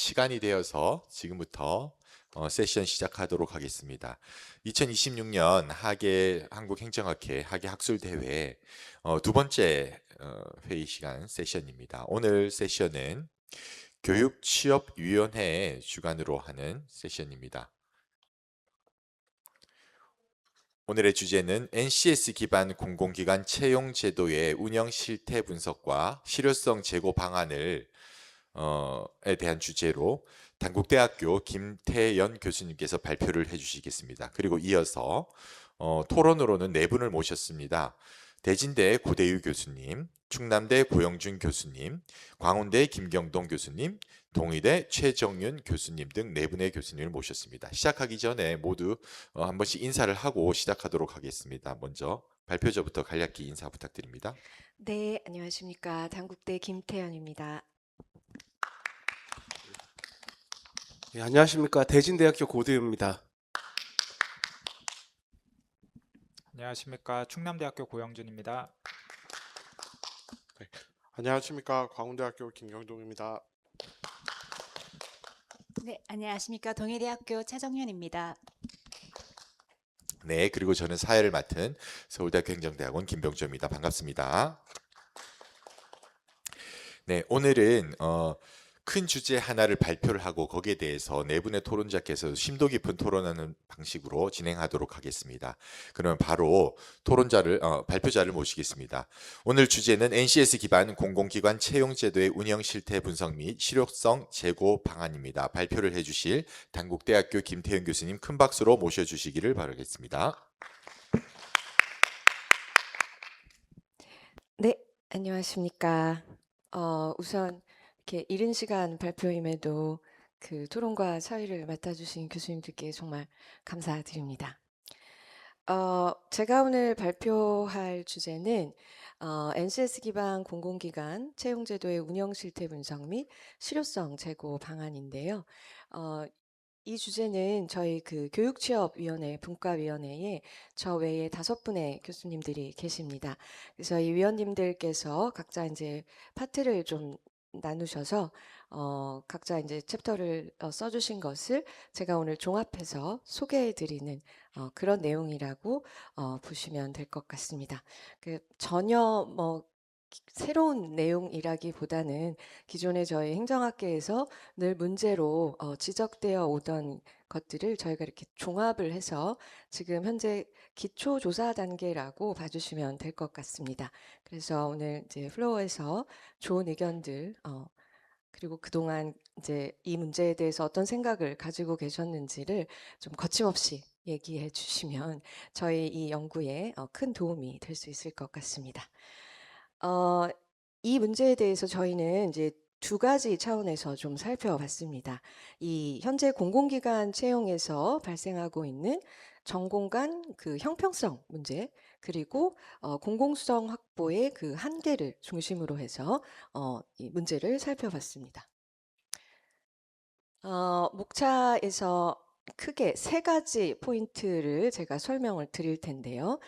시간이 되어서 지금부터 세션 시작하도록 하겠습니다. 2026년 하계 한국행정학회 하계 학술대회 두 번째 회의 시간 세션입니다. 오늘 세션은 교육취업위원회 주관으로 하는 세션입니다. 오늘의 주제는 NCS 기반 공공기관 채용 제도의 운영 실태 분석과 실효성 제고 방안을 에 대한 주제로 단국대학교 김태연 교수님께서 발표를 해주시겠습니다. 그리고 이어서 토론으로는 네 분을 모셨습니다. 대진대 고대유 교수님, 충남대 고영준 교수님, 광운대 김경동 교수님, 동의대 최정윤 교수님 등 네 분의 교수님을 모셨습니다. 시작하기 전에 모두 한 번씩 인사를 하고 시작하도록 하겠습니다. 먼저 발표자부터 간략히 인사 부탁드립니다. 네, 안녕하십니까. 단국대 김태연입니다. 네, 안녕하십니까. 대진대학교 고대유입니다. 안녕하십니까. 충남대학교 고영준입니다. 안녕하십니까. 광운대학교 김경동입니다. 네, 안녕하십니까. 동의대학교 최정윤입니다. 네, 그리고 저는 사회를 맡은 서울대학교 행정대학원 김병조입니다. 반갑습니다. 네, 오늘은 큰 주제 하나를 발표를 하고 거기에 대해서 네 분의 토론자께서 심도 깊은 토론하는 방식으로 진행하도록 하겠습니다. 그러면 바로 발표자를 모시겠습니다. 오늘 주제는 NCS 기반 공공기관 채용제도의 운영 실태 분석 및 실효성 제고 방안입니다. 발표를 해주실 단국대학교 김태현 교수님 큰 박수로 모셔주시기를 바라겠습니다. 네, 안녕하십니까. 우선 이렇게 이른 시간 발표임에도 그 토론과 사회를 맡아주신 교수님들께 정말 감사드립니다. 제가 오늘 발표할 주제는 NCS 기반 공공기관 채용제도의 운영 실태 분석 및 실효성 제고 방안인데요. 이 주제는 저희 그 교육취업위원회 분과위원회에 저 외에 5분의 교수님들이 계십니다. 그래서 이 위원님들께서 각자 이제 파트를 좀 나누셔서 각자 이제 챕터를 써주신 것을 제가 오늘 종합해서 소개해드리는 그런 내용이라고 보시면 될 것 같습니다. 전혀 뭐 새로운 내용이라기보다는 기존에 저희 행정학계에서 늘 문제로 지적되어 오던 것들을 저희가 이렇게 종합을 해서 지금 현재 기초조사 단계라고 봐주시면 될 것 같습니다. 그래서 오늘 이제 플로어에서 좋은 의견들 그리고 그동안 이제 이 문제에 대해서 어떤 생각을 가지고 계셨는지를 좀 거침없이 얘기해 주시면 저희 이 연구에 큰 도움이 될 수 있을 것 같습니다. 이 문제에 대해서 저희는 이제 2가지 차원에서 좀 살펴봤습니다. 이 현재 공공기관 채용에서 발생하고 있는 전공 간 그 형평성 문제, 그리고 공공수정 확보의 그 한계를 중심으로 해서 이 문제를 살펴봤습니다. 목차에서 크게 3가지 포인트를 제가 설명을 드릴 텐데요.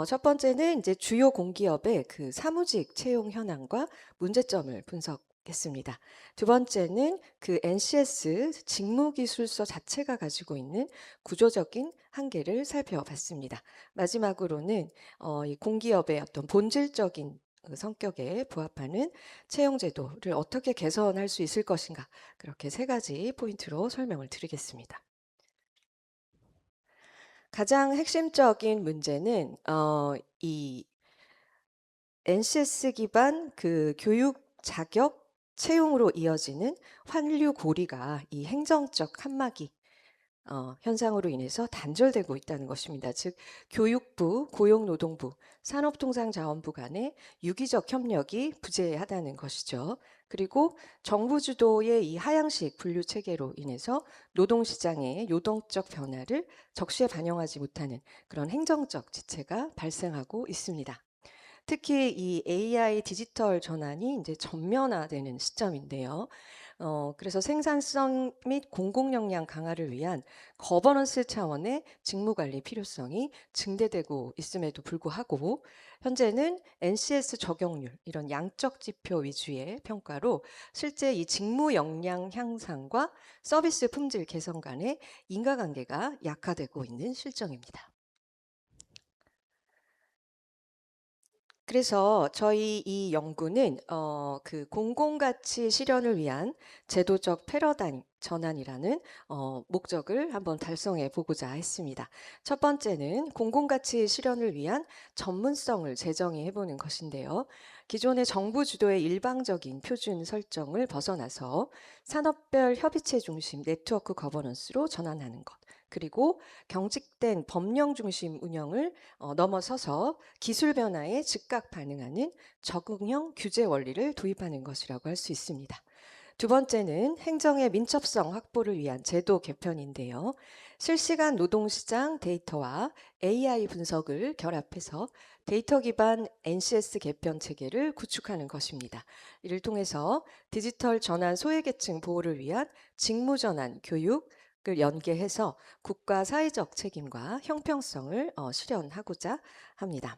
첫 번째는 이제 주요 공기업의 그 사무직 채용 현황과 문제점을 분석했습니다. 두 번째는 그 NCS 직무기술서 자체가 가지고 있는 구조적인 한계를 살펴봤습니다. 마지막으로는 이 공기업의 어떤 본질적인 그 성격에 부합하는 채용 제도를 어떻게 개선할 수 있을 것인가, 그렇게 3가지 포인트로 설명을 드리겠습니다. 가장 핵심적인 문제는 이 NCS 기반 그 교육 자격 채용으로 이어지는 환류 고리가 이 행정적 한마기 현상으로 인해서 단절되고 있다는 것입니다. 즉 교육부, 고용노동부, 산업통상자원부 간의 유기적 협력이 부재하다는 것이죠. 그리고 정부 주도의 이 하향식 분류 체계로 인해서 노동시장의 요동적 변화를 적시에 반영하지 못하는 그런 행정적 지체가 발생하고 있습니다. 특히 이 AI 디지털 전환이 이제 전면화되는 시점인데요. 그래서 생산성 및 공공역량 강화를 위한 거버넌스 차원의 직무관리 필요성이 증대되고 있음에도 불구하고 현재는 NCS 적용률 이런 양적 지표 위주의 평가로 실제 이 직무 역량 향상과 서비스 품질 개선 간의 인과관계가 약화되고 있는 실정입니다. 그래서 저희 이 연구는 그 공공가치 실현을 위한 제도적 패러다임 전환이라는 목적을 한번 달성해 보고자 했습니다. 첫 번째는 공공가치 실현을 위한 전문성을 재정의해 보는 것인데요. 기존의 정부 주도의 일방적인 표준 설정을 벗어나서 산업별 협의체 중심 네트워크 거버넌스로 전환하는 것. 그리고 경직된 법령 중심 운영을 넘어서서 기술 변화에 즉각 반응하는 적응형 규제 원리를 도입하는 것이라고 할 수 있습니다. 두 번째는 행정의 민첩성 확보를 위한 제도 개편인데요. 실시간 노동시장 데이터와 AI 분석을 결합해서 데이터 기반 NCS 개편 체계를 구축하는 것입니다. 이를 통해서 디지털 전환 소외계층 보호를 위한 직무 전환 교육, 을 연계해서 국가 사회적 책임과 형평성을 실현하고자 합니다.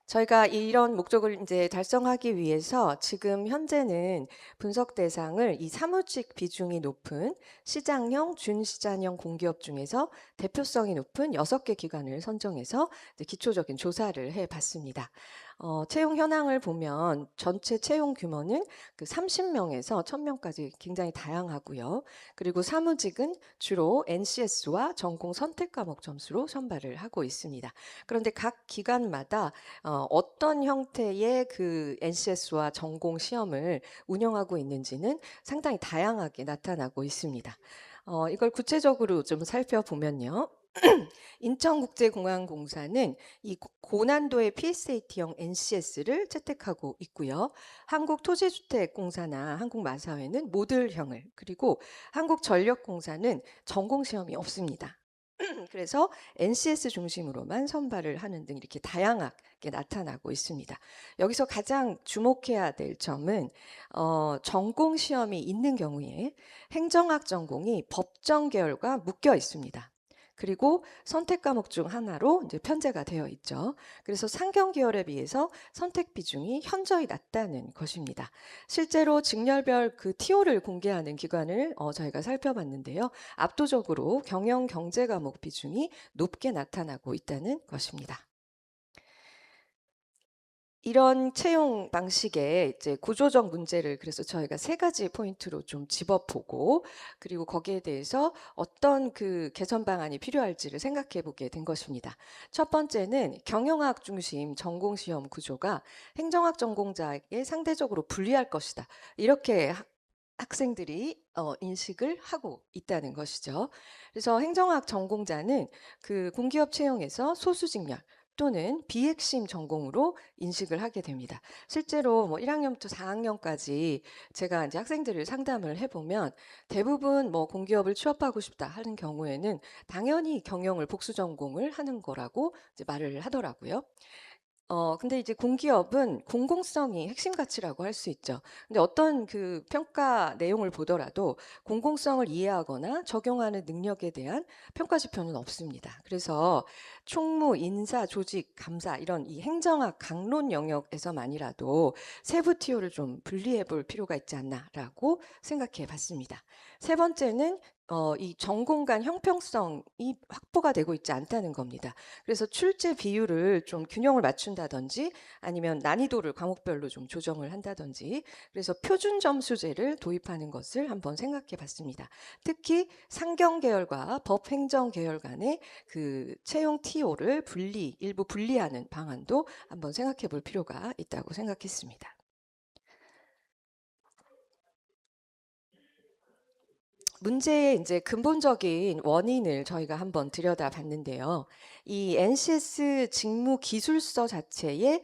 저희가 이런 목적을 이제 달성하기 위해서 지금 현재는 분석 대상을 이 사무직 비중이 높은 시장형, 준시장형 공기업 중에서 대표성이 높은 6개 기관을 선정해서 이제 기초적인 조사를 해봤습니다. 채용 현황을 보면 전체 채용 규모는 그 30명에서 1000명까지 굉장히 다양하고요. 그리고 사무직은 주로 NCS와 전공 선택 과목 점수로 선발을 하고 있습니다. 그런데 각 기관마다 어떤 형태의 그 NCS와 전공 시험을 운영하고 있는지는 상당히 다양하게 나타나고 있습니다. 이걸 구체적으로 좀 살펴보면요. 인천국제공항공사는 이 고난도의 PSAT형 NCS를 채택하고 있고요. 한국토지주택공사나 한국마사회는 모듈형을, 그리고 한국전력공사는 전공시험이 없습니다. 그래서 NCS 중심으로만 선발을 하는 등 이렇게 다양하게 나타나고 있습니다. 여기서 가장 주목해야 될 점은 전공 시험이 있는 경우에 행정학 전공이 법정 계열과 묶여 있습니다. 그리고 선택 과목 중 하나로 이제 편제가 되어 있죠. 그래서 상경 계열에 비해서 선택 비중이 현저히 낮다는 것입니다. 실제로 직렬별 그 TO를 공개하는 기관을 저희가 살펴봤는데요. 압도적으로 경영 경제 과목 비중이 높게 나타나고 있다는 것입니다. 이런 채용 방식의 이제 구조적 문제를 그래서 저희가 3가지 포인트로 좀 집어보고 그리고 거기에 대해서 어떤 그 개선 방안이 필요할지를 생각해 보게 된 것입니다. 첫 번째는 경영학 중심 전공 시험 구조가 행정학 전공자에게 상대적으로 불리할 것이다. 이렇게 학생들이 인식을 하고 있다는 것이죠. 그래서 행정학 전공자는 그 공기업 채용에서 소수직렬 또는 비핵심 전공으로 인식을 하게 됩니다. 실제로 뭐 1학년부터 4학년까지 제가 이제 학생들을 상담을 해보면 대부분 뭐 공기업을 취업하고 싶다 하는 경우에는 당연히 경영을 복수 전공을 하는 거라고 이제 말을 하더라고요. 근데 이제 공기업은 공공성이 핵심 가치라고 할 수 있죠. 근데 어떤 그 평가 내용을 보더라도 공공성을 이해하거나 적용하는 능력에 대한 평가 지표는 없습니다. 그래서 총무, 인사, 조직, 감사 이런 이 행정학 강론 영역에서만이라도 세부 TO를 좀 분리해 볼 필요가 있지 않나라고 생각해 봤습니다. 세 번째는 이 전공 간 형평성이 확보가 되고 있지 않다는 겁니다. 그래서 출제 비율을 좀 균형을 맞춘다든지 아니면 난이도를 과목별로 좀 조정을 한다든지 그래서 표준 점수제를 도입하는 것을 한번 생각해 봤습니다. 특히 상경 계열과 법행정 계열 간의 그 채용 TO를 일부 분리하는 방안도 한번 생각해 볼 필요가 있다고 생각했습니다. 문제의 이제 근본적인 원인을 저희가 한번 들여다봤는데요. 이 NCS 직무 기술서 자체에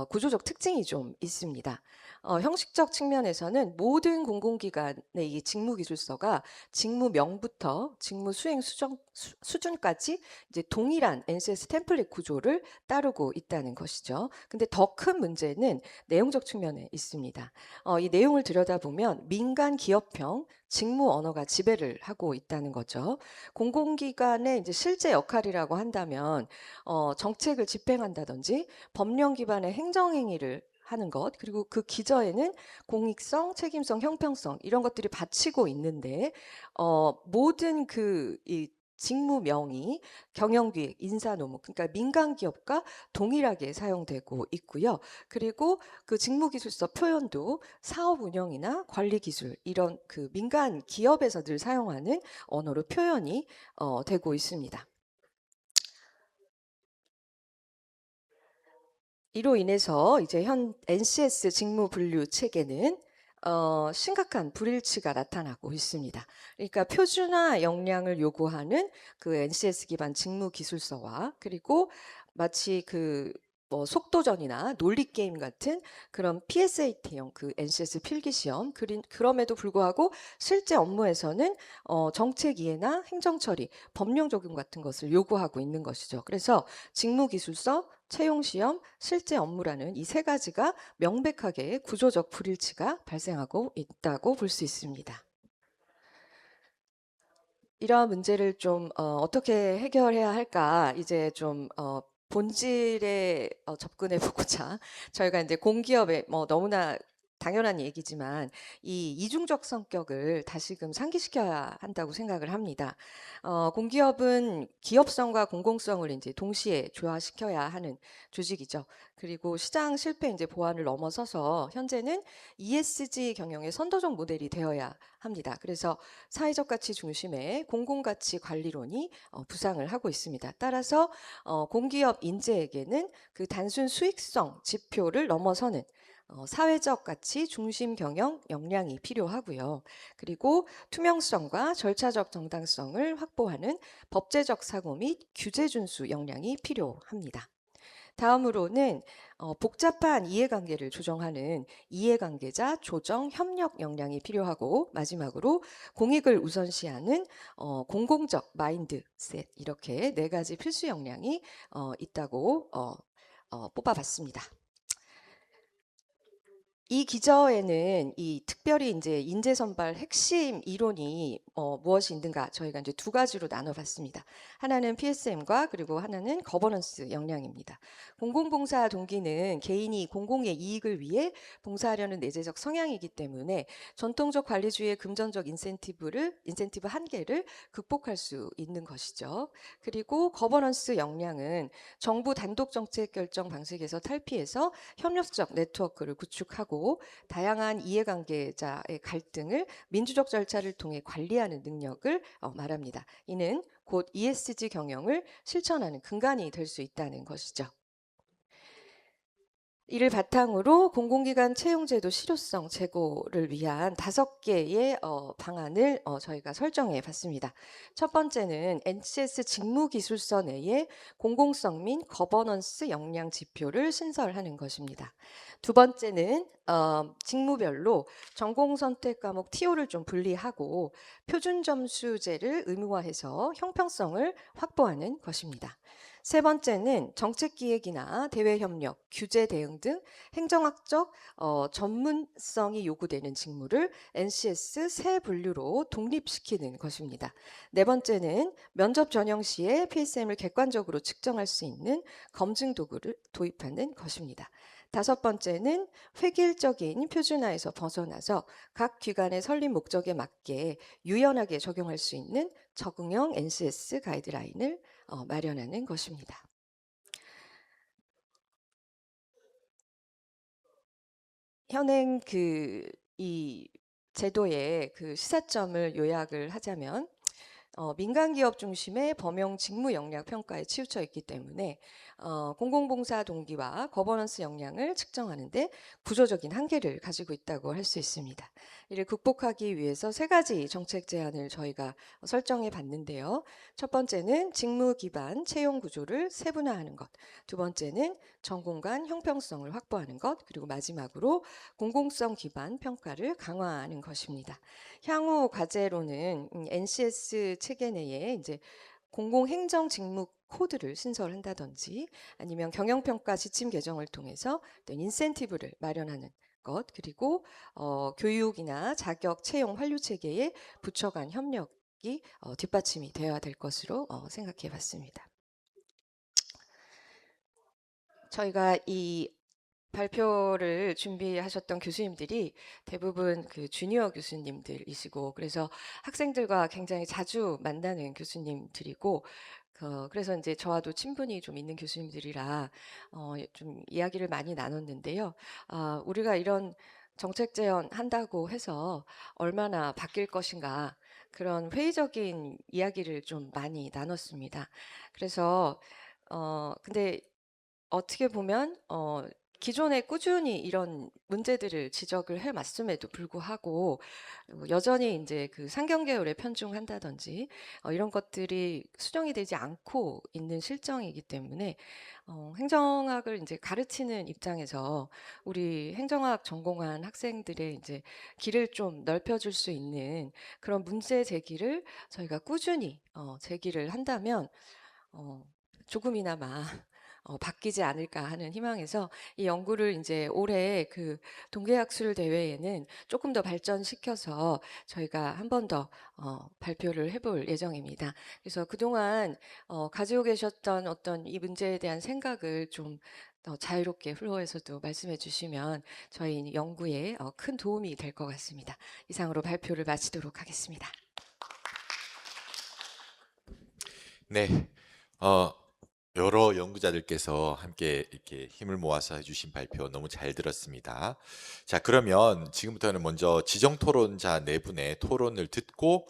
구조적 특징이 좀 있습니다. 형식적 측면에서는 모든 공공기관의 이 직무기술서가 직무명부터 직무 수행 수준까지 이제 동일한 NCS 템플릿 구조를 따르고 있다는 것이죠. 근데 더 큰 문제는 내용적 측면에 있습니다. 이 내용을 들여다보면 민간 기업형 직무 언어가 지배를 하고 있다는 거죠. 공공기관의 이제 실제 역할이라고 한다면 정책을 집행한다든지 법령 기반의 행정행위를 하는 것, 그리고 그 기저에는 공익성, 책임성, 형평성 이런 것들이 받치고 있는데 모든 이 직무명이 경영기획, 인사노무, 그러니까 민간 기업과 동일하게 사용되고 있고요. 그리고 그 직무기술서 표현도 사업 운영이나 관리 기술 이런 그 민간 기업에서 늘 사용하는 언어로 표현이 되고 있습니다. 이로 인해서 이제 현 NCS 직무 분류 체계는 심각한 불일치가 나타나고 있습니다. 그러니까 표준화 역량을 요구하는 그 NCS 기반 직무 기술서와 그리고 마치 뭐 속도전이나 논리 게임 같은 그런 PSAT형 그 NCS 필기 시험 그럼에도 불구하고 실제 업무에서는 정책 이해나 행정 처리, 법령 적용 같은 것을 요구하고 있는 것이죠. 그래서 직무 기술서, 채용 시험, 실제 업무라는 이 세 가지가 명백하게 구조적 불일치가 발생하고 있다고 볼 수 있습니다. 이러한 문제를 좀 어떻게 해결해야 할까 이제 좀 본질에 접근해 보고자 저희가 이제 공기업에 뭐 너무나 당연한 얘기지만 이 이중적 성격을 다시금 상기시켜야 한다고 생각을 합니다. 공기업은 기업성과 공공성을 이제 동시에 조화시켜야 하는 조직이죠. 그리고 시장 실패 이제 보완을 넘어서서 현재는 ESG 경영의 선도적 모델이 되어야 합니다. 그래서 사회적 가치 중심의 공공가치 관리론이 부상을 하고 있습니다. 따라서 공기업 인재에게는 그 단순 수익성 지표를 넘어서는 사회적 가치 중심 경영 역량이 필요하고요. 그리고 투명성과 절차적 정당성을 확보하는 법제적 사고 및 규제 준수 역량이 필요합니다. 다음으로는 복잡한 이해관계를 조정하는 이해관계자 조정 협력 역량이 필요하고 마지막으로 공익을 우선시하는 공공적 마인드셋 이렇게 네 가지 필수 역량이 있다고 뽑아봤습니다. 이 기저에는 이 특별히 이제 인재 선발 핵심 이론이 무엇이 있는가 저희가 이제 두 가지로 나눠봤습니다. 하나는 PSM과 그리고 하나는 거버넌스 역량입니다. 공공봉사 동기는 개인이 공공의 이익을 위해 봉사하려는 내재적 성향이기 때문에 전통적 관리주의의 금전적 인센티브 한계를 극복할 수 있는 것이죠. 그리고 거버넌스 역량은 정부 단독 정책 결정 방식에서 탈피해서 협력적 네트워크를 구축하고 다양한 이해관계자의 갈등을 민주적 절차를 통해 관리하는 능력을 말합니다. 이는 곧 ESG 경영을 실천하는 근간이 될 수 있다는 것이죠. 이를 바탕으로 공공기관 채용제도 실효성 제고를 위한 5개의 방안을 저희가 설정해 봤습니다. 첫 번째는 NCS 직무기술서 내에 공공성 및 거버넌스 역량 지표를 신설하는 것입니다. 두 번째는 직무별로 전공 선택 과목 TO를 좀 분리하고 표준 점수제를 의무화해서 형평성을 확보하는 것입니다. 세 번째는 정책 기획이나 대외 협력, 규제 대응 등 행정학적 전문성이 요구되는 직무를 NCS 세 분류로 독립시키는 것입니다. 네 번째는 면접 전형 시에 PSM을 객관적으로 측정할 수 있는 검증 도구를 도입하는 것입니다. 다섯 번째는 획일적인 표준화에서 벗어나서 각 기관의 설립 목적에 맞게 유연하게 적용할 수 있는 적응형 NCS 가이드라인을 마련하는 것입니다. 현행 이 제도의 그 시사점을 요약을 하자면 민간 기업 중심의 범용 직무 역량 평가에 치우쳐 있기 때문에 공공봉사 동기와 거버넌스 역량을 측정하는데 구조적인 한계를 가지고 있다고 할 수 있습니다. 이를 극복하기 위해서 세 가지 정책 제안을 저희가 설정해 봤는데요. 첫 번째는 직무 기반 채용 구조를 세분화하는 것, 두 번째는 전공 간 형평성을 확보하는 것, 그리고 마지막으로 공공성 기반 평가를 강화하는 것입니다. 향후 과제로는 NCS 체계 내에 이제 공공행정 직무 코드를 신설한다든지 아니면 경영평가 지침 개정을 통해서 어떤 인센티브를 마련하는 것, 그리고 교육이나 자격 채용 환류 체계의 부처 간 협력이 뒷받침이 되어야 될 것으로 생각해 봤습니다. 저희가 이 발표를 준비하셨던 교수님들이 대부분 그 주니어 교수님들이시고, 그래서 학생들과 굉장히 자주 만나는 교수님들이고, 그래서 이제 저와도 친분이 좀 있는 교수님들이라 좀 이야기를 많이 나눴는데요. 우리가 이런 정책 제안 한다고 해서 얼마나 바뀔 것인가, 그런 회의적인 이야기를 좀 많이 나눴습니다. 그래서 근데 어떻게 보면 기존에 꾸준히 이런 문제들을 지적을 해 왔음에도 불구하고 여전히 이제 그 상경계열에 편중한다든지 이런 것들이 수정이 되지 않고 있는 실정이기 때문에 행정학을 이제 가르치는 입장에서 우리 행정학 전공한 학생들의 이제 길을 좀 넓혀줄 수 있는 그런 문제 제기를 저희가 꾸준히 제기를 한다면 조금이나마 바뀌지 않을까 하는 희망에서 이 연구를 이제 올해 그 동계학술 대회에는 조금 더 발전시켜서 저희가 한 번 더 발표를 해볼 예정입니다. 그래서 그동안 가지고 계셨던 어떤 이 문제에 대한 생각을 좀 자유롭게 플로어에서도 말씀해 주시면 저희 연구에 큰 도움이 될 것 같습니다. 이상으로 발표를 마치도록 하겠습니다. 네. 여러 연구자들께서 함께 이렇게 힘을 모아서 해주신 발표 너무 잘 들었습니다. 자, 그러면 지금부터는 먼저 지정 토론자 네 분의 토론을 듣고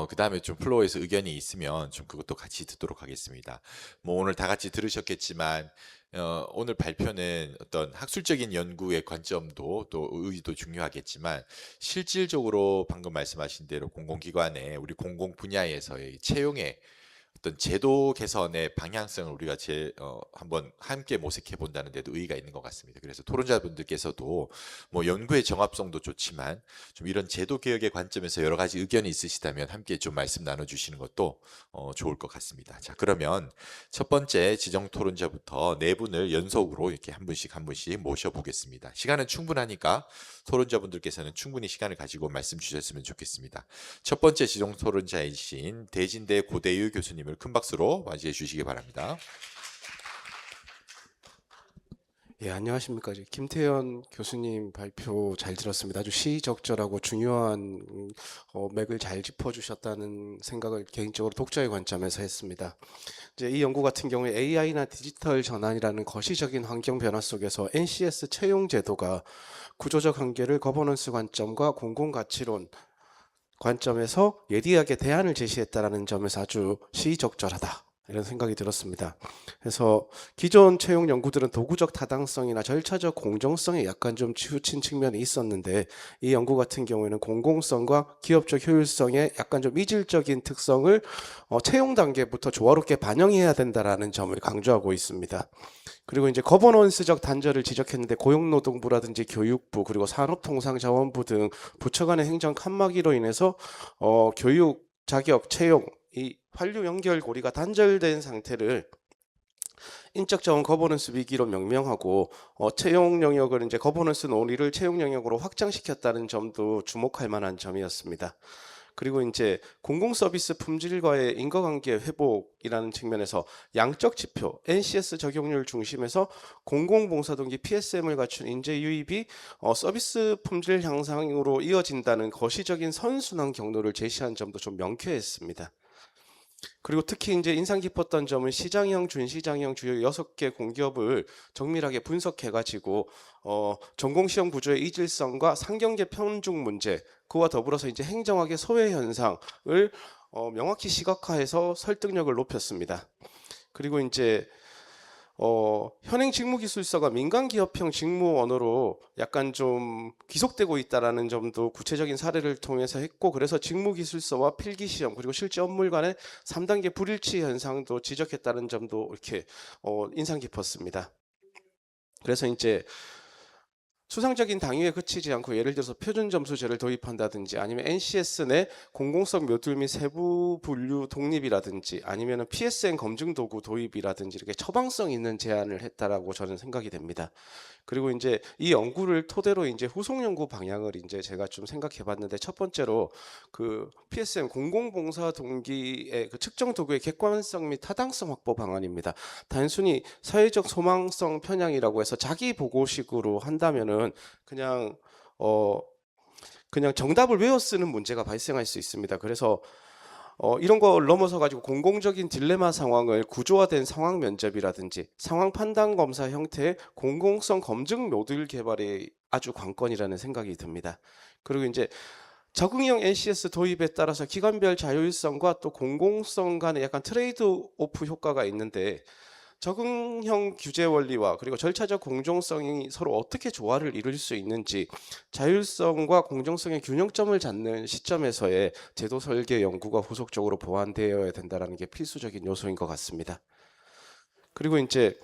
그 다음에 좀 플로어에서 의견이 있으면 좀 그것도 같이 듣도록 하겠습니다. 뭐 오늘 다 같이 들으셨겠지만 오늘 발표는 어떤 학술적인 연구의 관점도 또 의의도 중요하겠지만 실질적으로 방금 말씀하신 대로 공공기관의 우리 공공 분야에서의 채용의 어떤 제도 개선의 방향성을 우리가 한번 함께 모색해 본다는 데도 의의가 있는 것 같습니다. 그래서 토론자분들께서도 뭐 연구의 정합성도 좋지만 좀 이런 제도 개혁의 관점에서 여러 가지 의견이 있으시다면 함께 좀 말씀 나눠주시는 것도 좋을 것 같습니다. 자, 그러면 첫 번째 지정 토론자부터 네 분을 연속으로 이렇게 한 분씩 모셔보겠습니다. 시간은 충분하니까 토론자분들께서는 충분히 시간을 가지고 말씀 주셨으면 좋겠습니다. 첫 번째 지정 토론자이신 대진대 고대유 교수님을 큰 박수로 맞이해 주시기 바랍니다. 예, 안녕하십니까. 김태현 교수님 발표 잘 들었습니다. 아주 시의적절하고 중요한 맥을 잘 짚어주셨다는 생각을 개인적으로 독자의 관점에서 했습니다. 이제 이 연구 같은 경우에 AI나 디지털 전환이라는 거시적인 환경 변화 속에서 NCS 채용 제도가 구조적 한계를 거버넌스 관점과 공공가치론 관점에서 예리하게 대안을 제시했다라는 점에서 아주 시의적절하다, 이런 생각이 들었습니다. 그래서 기존 채용 연구들은 도구적 타당성이나 절차적 공정성에 약간 좀 치우친 측면이 있었는데, 이 연구 같은 경우에는 공공성과 기업적 효율성의 약간 좀 이질적인 특성을 채용 단계부터 조화롭게 반영해야 된다라는 점을 강조하고 있습니다. 그리고 이제 거버넌스적 단절을 지적했는데, 고용노동부라든지 교육부 그리고 산업통상자원부 등 부처 간의 행정 칸막이로 인해서 교육, 자격, 채용, 이 환류 연결고리가 단절된 상태를 인적 자원 거버넌스 위기로 명명하고 채용 영역을 이제 거버넌스 논의를 채용 영역으로 확장시켰다는 점도 주목할 만한 점이었습니다. 그리고 이제 공공 서비스 품질과의 인과관계 회복이라는 측면에서 양적 지표, NCS 적용률 중심에서 공공봉사 동기 PSM을 갖춘 인재 유입이 서비스 품질 향상으로 이어진다는 거시적인 선순환 경로를 제시한 점도 좀 명쾌했습니다. 그리고 특히 이제 인상 깊었던 점은 시장형, 준시장형 주요 6개 공기업을 정밀하게 분석해가지고 전공시험 구조의 이질성과 상경계 편중 문제, 그와 더불어서 이제 행정학의 소외 현상을 명확히 시각화해서 설득력을 높였습니다. 그리고 이제 현행 직무기술서가 민간기업형 직무 언어로 약간 좀 귀속되고 있다라는 점도 구체적인 사례를 통해서 했고, 그래서 직무기술서와 필기시험 그리고 실제 업무 간의 3단계 불일치 현상도 지적했다는 점도 이렇게 인상 깊었습니다. 그래서 이제 수상적인 당위에 그치지 않고 예를 들어서 표준점수제를 도입한다든지, 아니면 NCS 내 공공성 모듈 및 세부 분류 독립이라든지, 아니면 PSM 검증 도구 도입이라든지, 이렇게 처방성 있는 제안을 했다라고 저는 생각이 됩니다. 그리고 이제 이 연구를 토대로 이제 후속 연구 방향을 이제 제가 좀 생각해 봤는데, 첫 번째로 그 PSM 공공봉사 동기의 그 측정 도구의 객관성 및 타당성 확보 방안입니다. 단순히 사회적 소망성 편향이라고 해서 자기 보고식으로 한다면은 그냥 정답을 외워 쓰는 문제가 발생할 수 있습니다. 그래서 이런 걸 넘어서 가지고 공공적인 딜레마 상황을 구조화된 상황 면접이라든지 상황 판단 검사 형태의 공공성 검증 모듈 개발이 아주 관건이라는 생각이 듭니다. 그리고 이제 적응형 NCS 도입에 따라서 기관별 자율성과 또 공공성 간의 약간 트레이드 오프 효과가 있는데, 적응형 규제 원리와 그리고 절차적 공정성이 서로 어떻게 조화를 이룰 수 있는지, 자율성과 공정성의 균형점을 잡는 시점에서의 제도 설계 연구가 후속적으로 보완되어야 된다는 게 필수적인 요소인 것 같습니다. 그리고 이제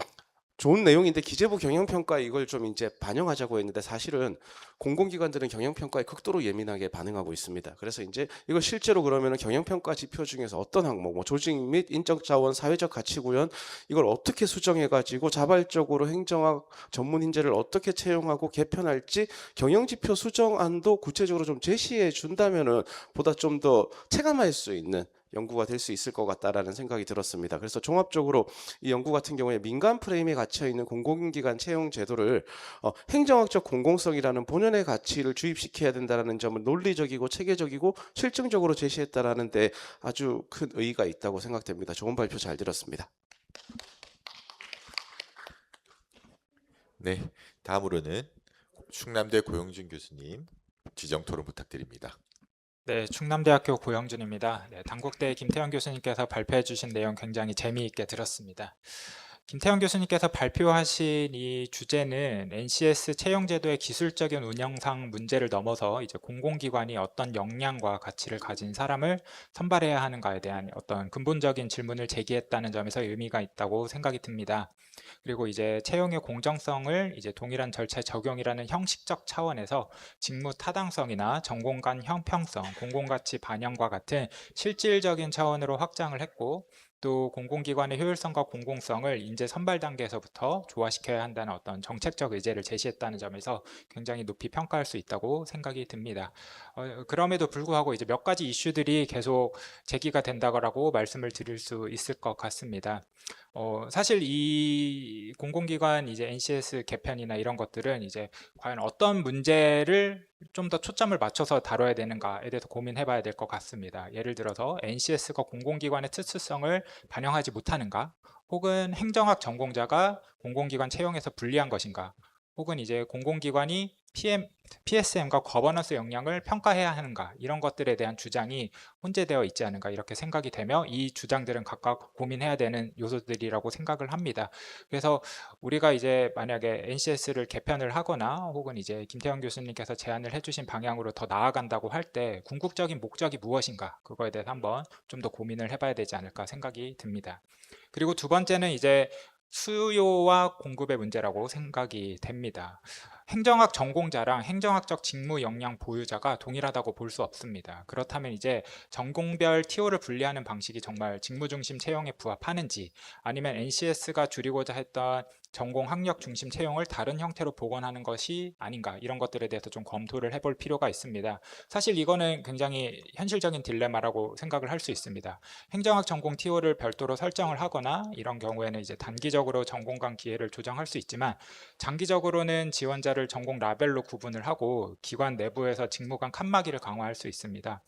좋은 내용인데 기재부 경영평가에 이걸 좀 이제 반영하자고 했는데, 사실은 공공기관들은 경영평가에 극도로 예민하게 반응하고 있습니다. 그래서 이제 이걸 실제로 그러면 경영평가 지표 중에서 어떤 항목, 뭐 조직 및 인적자원, 사회적 가치 구현, 이걸 어떻게 수정해가지고 자발적으로 행정학 전문 인재를 어떻게 채용하고 개편할지 경영지표 수정안도 구체적으로 좀 제시해 준다면은 보다 좀 더 체감할 수 있는 연구가 될 수 있을 것 같다라는 생각이 들었습니다. 그래서 종합적으로 이 연구 같은 경우에 민간 프레임에 갇혀 있는 공공기관 채용 제도를 행정학적 공공성이라는 본연의 가치를 주입시켜야 된다는 점을 논리적이고 체계적이고 실증적으로 제시했다라는 데 아주 큰 의의가 있다고 생각됩니다. 좋은 발표 잘 들었습니다. 네, 다음으로는 충남대 고영준 교수님 지정 토론 부탁드립니다. 네, 충남대학교 고영준입니다. 네, 단국대 김태현 교수님께서 발표해 주신 내용 굉장히 재미있게 들었습니다. 김태현 교수님께서 발표하신 이 주제는 NCS 채용제도의 기술적인 운영상 문제를 넘어서 이제 공공기관이 어떤 역량과 가치를 가진 사람을 선발해야 하는가에 대한 어떤 근본적인 질문을 제기했다는 점에서 의미가 있다고 생각이 듭니다. 그리고 이제 채용의 공정성을 이제 동일한 절차에 적용이라는 형식적 차원에서 직무 타당성이나 전공 간 형평성, 공공가치 반영과 같은 실질적인 차원으로 확장을 했고, 또 공공기관의 효율성과 공공성을 인재 선발 단계에서부터 조화시켜야 한다는 어떤 정책적 의제를 제시했다는 점에서 굉장히 높이 평가할 수 있다고 생각이 듭니다. 그럼에도 불구하고 이제 몇 가지 이슈들이 계속 제기가 된다고 말씀을 드릴 수 있을 것 같습니다. 사실 이 공공기관 이제 NCS 개편이나 이런 것들은 이제 과연 어떤 문제를 좀 더 초점을 맞춰서 다뤄야 되는가에 대해서 고민해 봐야 될 것 같습니다. 예를 들어서 NCS가 공공기관의 특수성을 반영하지 못하는가, 혹은 행정학 전공자가 공공기관 채용에서 불리한 것인가, 혹은 이제 공공기관이 PSM과 거버넌스 역량을 평가해야 하는가, 이런 것들에 대한 주장이 혼재되어 있지 않은가 이렇게 생각이 되며, 이 주장들은 각각 고민해야 되는 요소들이라고 생각을 합니다. 그래서 우리가 이제 만약에 NCS를 개편을 하거나 혹은 이제 김태형 교수님께서 제안을 해주신 방향으로 더 나아간다고 할 때 궁극적인 목적이 무엇인가, 그거에 대해서 한번 좀 더 고민을 해봐야 되지 않을까 생각이 듭니다. 그리고 두 번째는 이제 수요와 공급의 문제라고 생각이 됩니다. 행정학 전공자랑 행정학적 직무 역량 보유자가 동일하다고 볼 수 없습니다. 그렇다면 이제 전공별 TO를 분리하는 방식이 정말 직무 중심 채용에 부합하는지, 아니면 NCS가 줄이고자 했던 전공 학력 중심 채용을 다른 형태로 복원하는 것이 아닌가, 이런 것들에 대해서 좀 검토를 해볼 필요가 있습니다. 사실 이거는 굉장히 현실적인 딜레마라고 생각을 할 수 있습니다. 행정학 전공 TO를 별도로 설정을 하거나 이런 경우에는 이제 단기적으로 전공 간 기회를 조정할 수 있지만, 장기적으로는 지원자를 전공 라벨로 구분을 하고 기관 내부에서 직무 간 칸막이를 강화할 수 있습니다.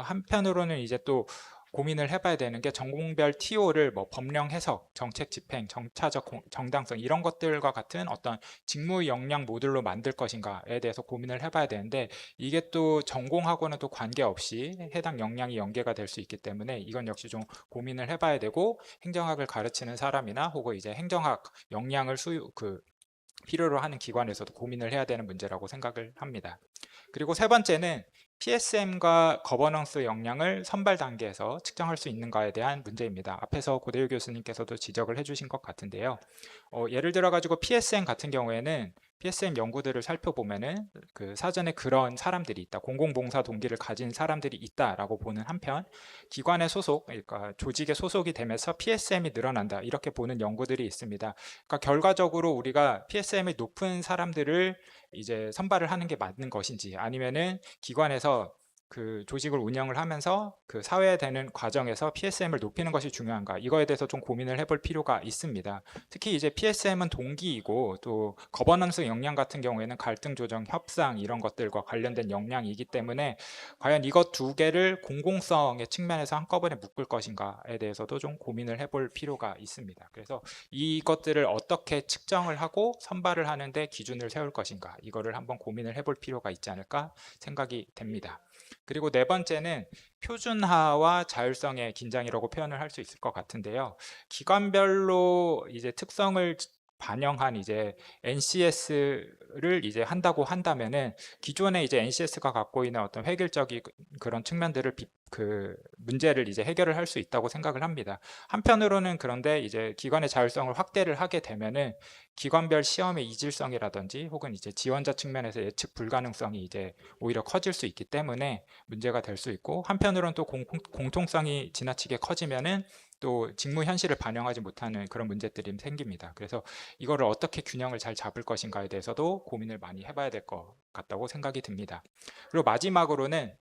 한편으로는 이제 또 고민을 해봐야 되는 게 전공별 TO를 뭐 법령 해석, 정책 집행, 정차적 정당성 이런 것들과 같은 어떤 직무 역량 모듈로 만들 것인가에 대해서 고민을 해봐야 되는데 이게 또 전공하고는 또 관계없이 해당 역량이 연계가 될 수 있기 때문에 이건 역시 좀 고민을 해봐야 되고 행정학을 가르치는 사람이나 혹은 이제 행정학 역량을 필요로 하는 기관에서도 고민을 해야 되는 문제라고 생각을 합니다. 그리고 세 번째는 PSM과 거버넌스 역량을 선발 단계에서 측정할 수 있는가에 대한 문제입니다. 앞에서 고대유 교수님께서도 지적을 해주신 것 같은데요. 예를 들어 가지고 PSM 같은 경우에는 PSM 연구들을 살펴보면은 그 사전에 그런 사람들이 있다, 공공봉사 동기를 가진 사람들이 있다라고 보는 한편 기관의 소속, 그러니까 조직에 소속이 되면서 PSM이 늘어난다 이렇게 보는 연구들이 있습니다. 그러니까 결과적으로 우리가 PSM이 높은 사람들을 이제 선발을 하는 게 맞는 것인지 아니면은 기관에서 그 조직을 운영을 하면서 그 사회되는 과정에서 PSM을 높이는 것이 중요한가 이거에 대해서 좀 고민을 해볼 필요가 있습니다. 특히 이제 PSM은 동기이고 또 거버넌스 역량 같은 경우에는 갈등 조정, 협상 이런 것들과 관련된 역량이기 때문에 과연 이것 두 개를 공공성의 측면에서 한꺼번에 묶을 것인가에 대해서도 좀 고민을 해볼 필요가 있습니다. 그래서 이것들을 어떻게 측정을 하고 선발을 하는데 기준을 세울 것인가 이거를 한번 고민을 해볼 필요가 있지 않을까 생각이 됩니다. 그리고 네 번째는 표준화와 자율성의 긴장이라고 표현을 할 수 있을 것 같은데요. 기관별로 이제 특성을 반영한 이제 NCS를 이제 한다고 한다면은 기존에 이제 NCS가 갖고 있는 어떤 획일적인 그런 측면들을 그 문제를 이제 해결을 할 수 있다고 생각을 합니다. 한편으로는 그런데 이제 기관의 자율성을 확대를 하게 되면은 기관별 시험의 이질성이라든지 혹은 이제 지원자 측면에서 예측 불가능성이 이제 오히려 커질 수 있기 때문에 문제가 될 수 있고 한편으로는 또 공통성이 지나치게 커지면은 또 직무 현실을 반영하지 못하는 그런 문제들이 생깁니다. 그래서 이거를 어떻게 균형을 잘 잡을 것인가에 대해서도 고민을 많이 해봐야 될 것 같다고 생각이 듭니다. 그리고 마지막으로는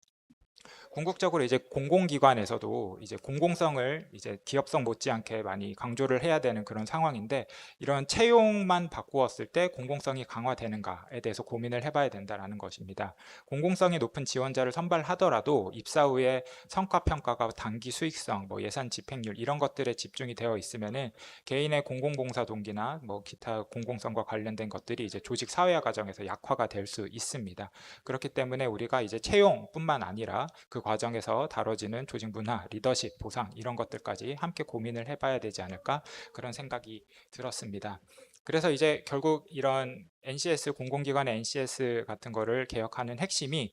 궁극적으로 이제 공공기관에서도 이제 공공성을 이제 기업성 못지않게 많이 강조를 해야 되는 그런 상황인데 이런 채용만 바꾸었을 때 공공성이 강화되는가에 대해서 고민을 해봐야 된다는 것입니다. 공공성이 높은 지원자를 선발하더라도 입사 후에 성과 평가가 단기 수익성, 뭐 예산 집행률 이런 것들에 집중이 되어 있으면은 개인의 공공봉사 동기나 뭐 기타 공공성과 관련된 것들이 이제 조직 사회화 과정에서 약화가 될 수 있습니다. 그렇기 때문에 우리가 이제 채용뿐만 아니라 그 과정에서 다뤄지는 조직 문화, 리더십, 보상 이런 것들까지 함께 고민을 해봐야 되지 않을까 그런 생각이 들었습니다. 그래서 이제 결국 이런 NCS 공공기관의 NCS 같은 거를 개혁하는 핵심이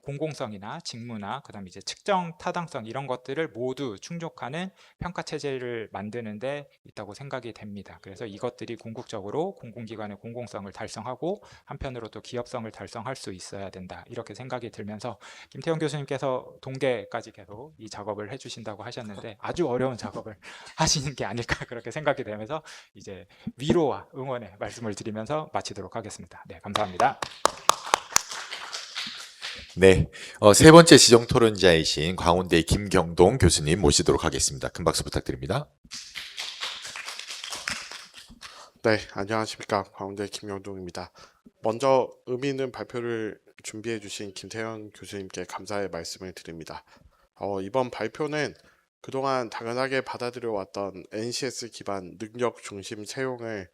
공공성이나 직무나 그다음 이제 측정 타당성 이런 것들을 모두 충족하는 평가 체제를 만드는 데 있다고 생각이 됩니다. 그래서 이것들이 궁극적으로 공공기관의 공공성을 달성하고 한편으로 또 기업성을 달성할 수 있어야 된다. 이렇게 생각이 들면서 김태형 교수님께서 동계까지 계속 이 작업을 해주신다고 하셨는데 아주 어려운 작업을 하시는 게 아닐까 그렇게 생각이 되면서 이제 위로와 응원의 말씀을 드리면서 마치도록 하겠습니다. 네, 감사합니다. 네, 세 번째 지정 토론자이신 광운대 김경동 교수님 모시도록 하겠습니다. 큰 박수 부탁드립니다. 네, 안녕하십니까. 광운대 김영동입니다. 먼저 의미 있는 발표를 준비해 주신 김태현 교수님께 감사의 말씀을 드립니다. 이번 발표는 그동안 당연하게 받아들여 왔던 NCS 기반 능력 중심 채용을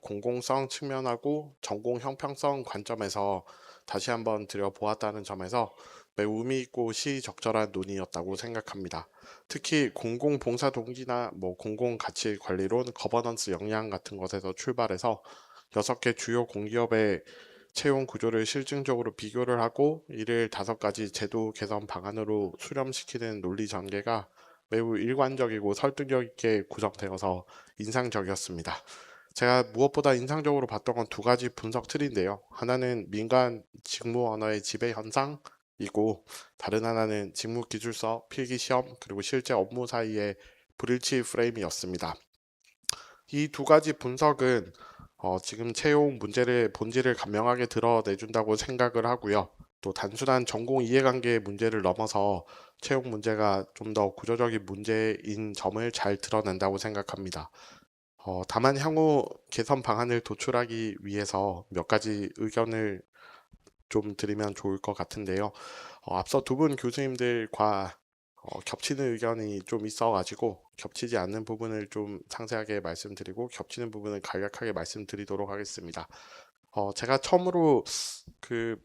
공공성 측면하고 전공 형평성 관점에서 다시 한번 들여보았다는 점에서 매우 의미 있고 시적절한 논의였다고 생각합니다. 특히 공공봉사 동기나 공공 가치 관리론, 거버넌스 역량 같은 것에서 출발해서 6개 주요 공기업의 채용 구조를 실증적으로 비교를 하고 이를 5가지 제도 개선 방안으로 수렴시키는 논리 전개가 매우 일관적이고 설득력 있게 구성되어서 인상적이었습니다. 제가 무엇보다 인상적으로 봤던 건 2가지 분석 틀인데요. 하나는 민간 직무 언어의 지배 현상이고 다른 하나는 직무 기술서, 필기 시험, 그리고 실제 업무 사이의 불일치 프레임이었습니다. 이 2가지 분석은 지금 채용 문제를 본질을 간명하게 드러내준다고 생각을 하고요. 또 단순한 전공 이해관계의 문제를 넘어서 채용 문제가 좀 더 구조적인 문제인 점을 잘 드러낸다고 생각합니다. 다만 향후 개선 방안을 도출하기 위해서 몇 가지 의견을 좀 드리면 좋을 것 같은데요. 앞서 2분 교수님들과 겹치는 의견이 좀 있어가지고 겹치지 않는 부분을 좀 상세하게 말씀드리고 겹치는 부분을 간략하게 말씀드리도록 하겠습니다. 제가 처음으로 그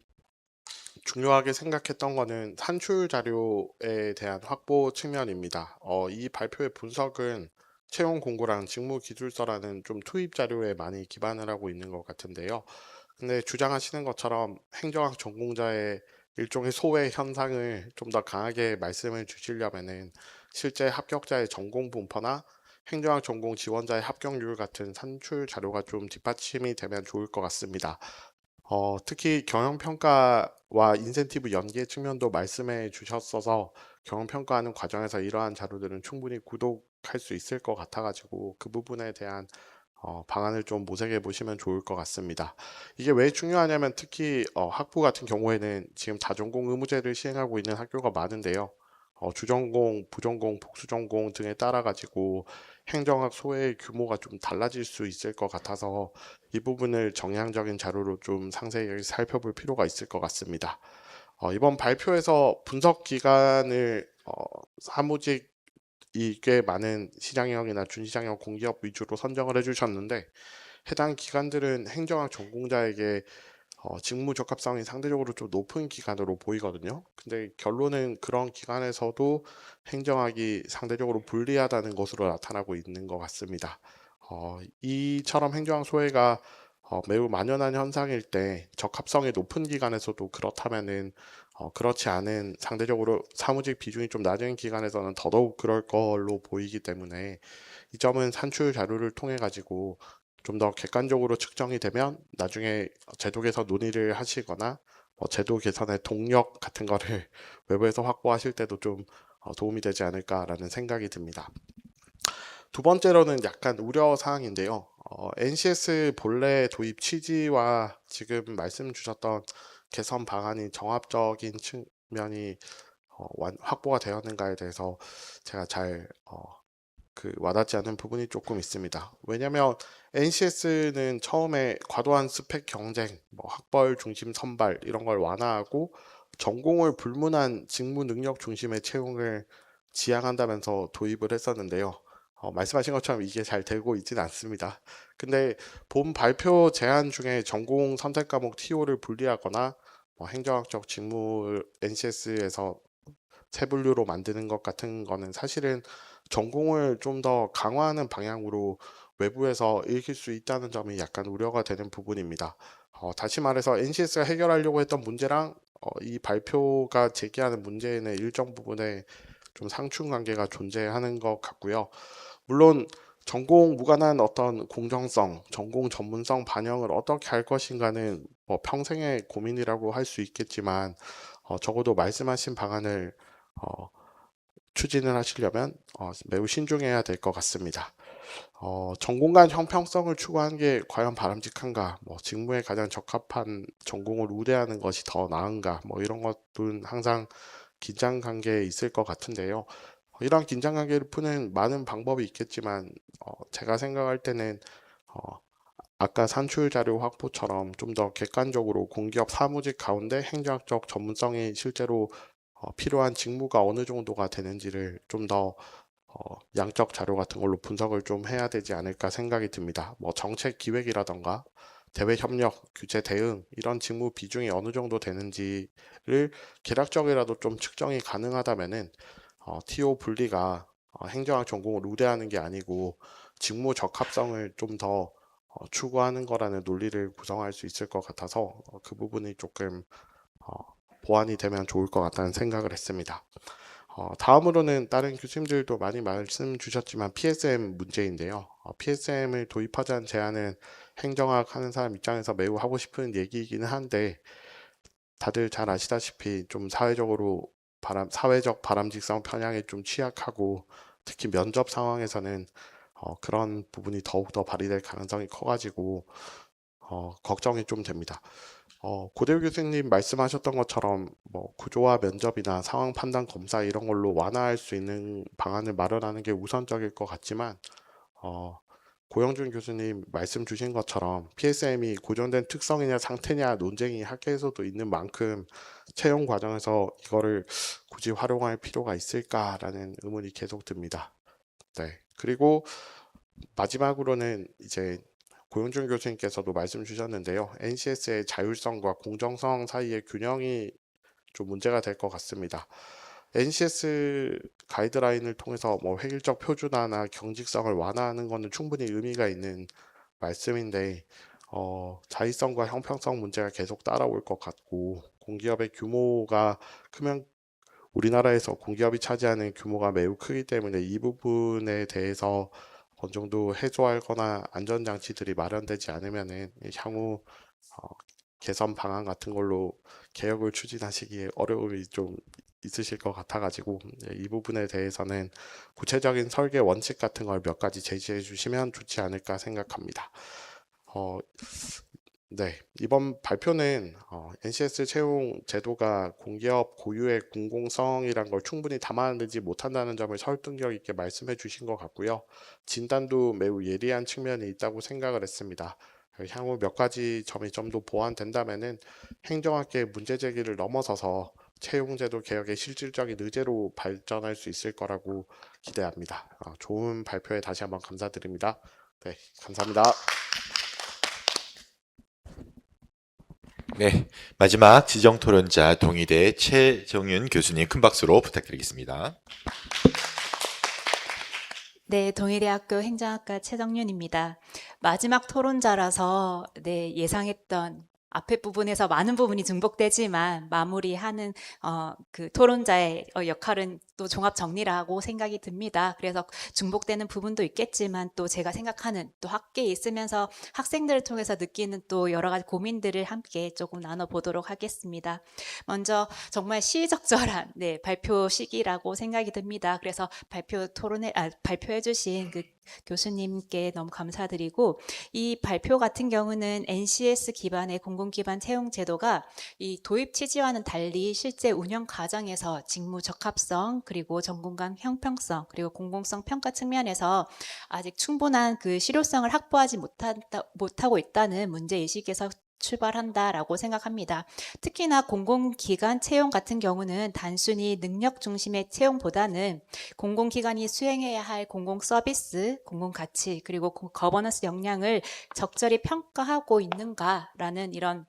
중요하게 생각했던 거는 산출 자료에 대한 확보 측면입니다. 이 발표의 분석은 채용 공고랑 직무 기술서라는 좀 투입 자료에 많이 기반을 하고 있는 것 같은데요. 근데 주장하시는 것처럼 행정학 전공자의 일종의 소외 현상을 좀 더 강하게 말씀을 주시려면은 실제 합격자의 전공 분포나 행정학 전공 지원자의 합격률 같은 산출 자료가 좀 뒷받침이 되면 좋을 것 같습니다. 특히 경영평가와 인센티브 연계 측면도 말씀해 주셨어서 경영평가하는 과정에서 이러한 자료들은 충분히 구독할 수 있을 것 같아가지고 그 부분에 대한 방안을 좀 모색해 보시면 좋을 것 같습니다. 이게 왜 중요하냐면 특히 학부 같은 경우에는 지금 다전공 의무제를 시행하고 있는 학교가 많은데요. 주전공, 부전공, 복수전공 등에 따라 가지고 행정학 소외의 규모가 좀 달라질 수 있을 것 같아서 이 부분을 정량적인 자료로 좀 상세히 살펴볼 필요가 있을 것 같습니다. 이번 발표에서 분석 기관을 사무직 꽤 많은 시장형이나 준시장형 공기업 위주로 선정을 해주셨는데 해당 기관들은 행정학 전공자에게 직무 적합성이 상대적으로 좀 높은 기관으로 보이거든요. 근데 결론은 그런 기관에서도 행정학이 상대적으로 불리하다는 것으로 나타나고 있는 것 같습니다. 이처럼 행정학 소외가 매우 만연한 현상일 때 적합성이 높은 기관에서도 그렇다면은 그렇지 않은 상대적으로 사무직 비중이 좀 낮은 기관에서는 더더욱 그럴 걸로 보이기 때문에 이 점은 산출 자료를 통해 가지고 좀 더 객관적으로 측정이 되면 나중에 제도 개선 논의를 하시거나 제도 개선의 동력 같은 거를 외부에서 확보하실 때도 좀 도움이 되지 않을까라는 생각이 듭니다. 두 번째로는 약간 우려 사항인데요. NCS 본래 도입 취지와 지금 말씀 주셨던 개선 방안이 정합적인 측면이 확보가 되었는가에 대해서 제가 잘 와닿지 않는 부분이 조금 있습니다. 왜냐하면 NCS는 처음에 과도한 스펙 경쟁, 학벌 중심 선발 이런 걸 완화하고 전공을 불문한 직무 능력 중심의 채용을 지향한다면서 도입을 했었는데요. 말씀하신 것처럼 이게 잘 되고 있지는 않습니다. 근데 본 발표 제안 중에 전공 선택 과목 TO를 분리하거나 행정학적 직무 NCS에서 세 분류로 만드는 것 같은 거는 사실은 전공을 좀 더 강화하는 방향으로 외부에서 읽힐 수 있다는 점이 약간 우려가 되는 부분입니다. 다시 말해서 NCS가 해결하려고 했던 문제랑 이 발표가 제기하는 문제는 일정 부분에 좀 상충 관계가 존재하는 것 같고요. 물론 전공 무관한 어떤 공정성, 전공 전문성 반영을 어떻게 할 것인가는 평생의 고민이라고 할 수 있겠지만 적어도 말씀하신 방안을 추진을 하시려면 매우 신중해야 될 것 같습니다. 전공 간 형평성을 추구하는 게 과연 바람직한가? 직무에 가장 적합한 전공을 우대하는 것이 더 나은가? 이런 것들은 항상 긴장 관계에 있을 것 같은데요. 이런 긴장 관계를 푸는 많은 방법이 있겠지만 제가 생각할 때는 아까 산출 자료 확보처럼 좀 더 객관적으로 공기업 사무직 가운데 행정학적 전문성이 실제로 필요한 직무가 어느 정도가 되는지를 좀 더 양적 자료 같은 걸로 분석을 좀 해야 되지 않을까 생각이 듭니다. 정책 기획이라던가 대외 협력, 규제 대응 이런 직무 비중이 어느 정도 되는지를 계략적이라도 좀 측정이 가능하다면은 TO 분리가 행정학 전공을 우대하는 게 아니고 직무 적합성을 좀 더 추구하는 거라는 논리를 구성할 수 있을 것 같아서 그 부분이 조금 보완이 되면 좋을 것 같다는 생각을 했습니다. 다음으로는 다른 교수님들도 많이 말씀 주셨지만 PSM 문제인데요. PSM을 도입하자는 제안은 행정학 하는 사람 입장에서 매우 하고 싶은 얘기이기는 한데 다들 잘 아시다시피 좀 사회적 바람직성 편향에 좀 취약하고 특히 면접 상황에서는 그런 부분이 더욱더 발휘될 가능성이 커가지고 걱정이 좀 됩니다. 고대우 교수님 말씀하셨던 것처럼 구조화 면접이나 상황 판단 검사 이런 걸로 완화할 수 있는 방안을 마련하는 게 우선적일 것 같지만 고영준 교수님 말씀 주신 것처럼 PSM이 고정된 특성이냐 상태냐 논쟁이 학계에서도 있는 만큼 채용 과정에서 이거를 굳이 활용할 필요가 있을까라는 의문이 계속 듭니다. 네. 그리고 마지막으로는 이제 고영준 교수님께서도 말씀 주셨는데요. NCS의 자율성과 공정성 사이의 균형이 좀 문제가 될 것 같습니다. NCS 가이드라인을 통해서 뭐 획일적 표준화나 경직성을 완화하는 것은 충분히 의미가 있는 말씀인데 자의성과 형평성 문제가 계속 따라올 것 같고 공기업의 규모가 크면 우리나라에서 공기업이 차지하는 규모가 매우 크기 때문에 이 부분에 대해서 어느 정도 해소하거나 안전장치들이 마련되지 않으면은 향후 개선 방안 같은 걸로 개혁을 추진하시기에 어려움이 좀 있으실 것 같아가지고 이 부분에 대해서는 구체적인 설계 원칙 같은 걸 몇 가지 제시해 주시면 좋지 않을까 생각합니다. 네, 이번 발표는 NCS 채용 제도가 공기업 고유의 공공성이란 걸 충분히 담아내지 못한다는 점을 설득력 있게 말씀해 주신 것 같고요. 진단도 매우 예리한 측면이 있다고 생각을 했습니다. 향후 몇 가지 점이 좀 더 보완된다면은 행정학계의 문제 제기를 넘어서서 채용제도 개혁의 실질적인 의제로 발전할 수 있을 거라고 기대합니다. 좋은 발표에 다시 한번 감사드립니다. 네, 감사합니다. 네, 마지막 지정 토론자 동의대 최정윤 교수님 큰 박수로 부탁드리겠습니다. 네, 동의대학교 행정학과 최정윤입니다. 마지막 토론자라서 예상했던 앞에 부분에서 많은 부분이 중복되지만 마무리하는 그 토론자의 역할은 또 종합 정리라고 생각이 듭니다. 그래서 중복되는 부분도 있겠지만 또 제가 생각하는 또 학계에 있으면서 학생들을 통해서 느끼는 또 여러 가지 고민들을 함께 조금 나눠보도록 하겠습니다. 먼저 정말 시의적절한 발표 시기라고 생각이 듭니다. 그래서 발표해주신 그 교수님께 너무 감사드리고, 이 발표 같은 경우는 NCS 기반의 공공기관 채용 제도가 이 도입 취지와는 달리 실제 운영 과정에서 직무 적합성, 그리고 전공간 형평성, 그리고 공공성 평가 측면에서 아직 충분한 그 실효성을 확보하지 못하고 있다는 문제의식에서 출발한다라고 생각합니다. 특히나 공공기관 채용 같은 경우는 단순히 능력 중심의 채용보다는 공공기관이 수행해야 할 공공서비스, 공공가치, 그리고 거버넌스 역량을 적절히 평가하고 있는가라는 이런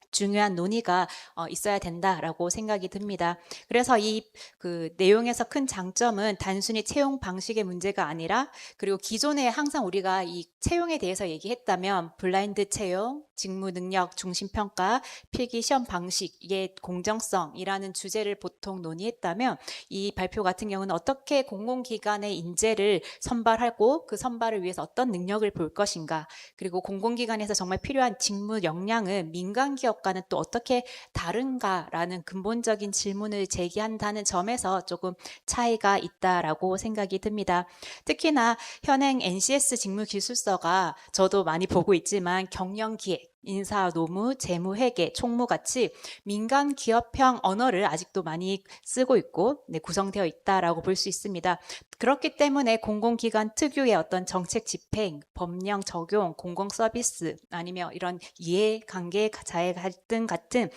중요한 논의가 있어야 된다라고 생각이 듭니다. 그래서 이 그 내용에서 큰 장점은 단순히 채용 방식의 문제가 아니라, 그리고 기존에 항상 우리가 이 채용에 대해서 얘기했다면 블라인드 채용, 직무 능력 중심 평가, 필기 시험 방식의 공정성이라는 주제를 보통 논의했다면, 이 발표 같은 경우는 어떻게 공공기관의 인재를 선발하고 그 선발을 위해서 어떤 능력을 볼 것인가, 그리고 공공기관에서 정말 필요한 직무 역량은 민간 기업과는 또 어떻게 다른가라는 근본적인 질문을 제기한다는 점에서 조금 차이가 있다라고 생각이 듭니다. 특히나 현행 NCS 직무기술서가 저도 많이 보고 있지만 경영기획, 인사, 노무, 재무, 회계, 총무같이 민간 기업형 언어를 아직도 많이 쓰고 있고 구성되어 있다라고 볼 수 있습니다. 그렇기 때문에 공공기관 특유의 어떤 정책 집행, 법령 적용, 공공서비스, 아니면 이런 이해관계, 자해갈등 같은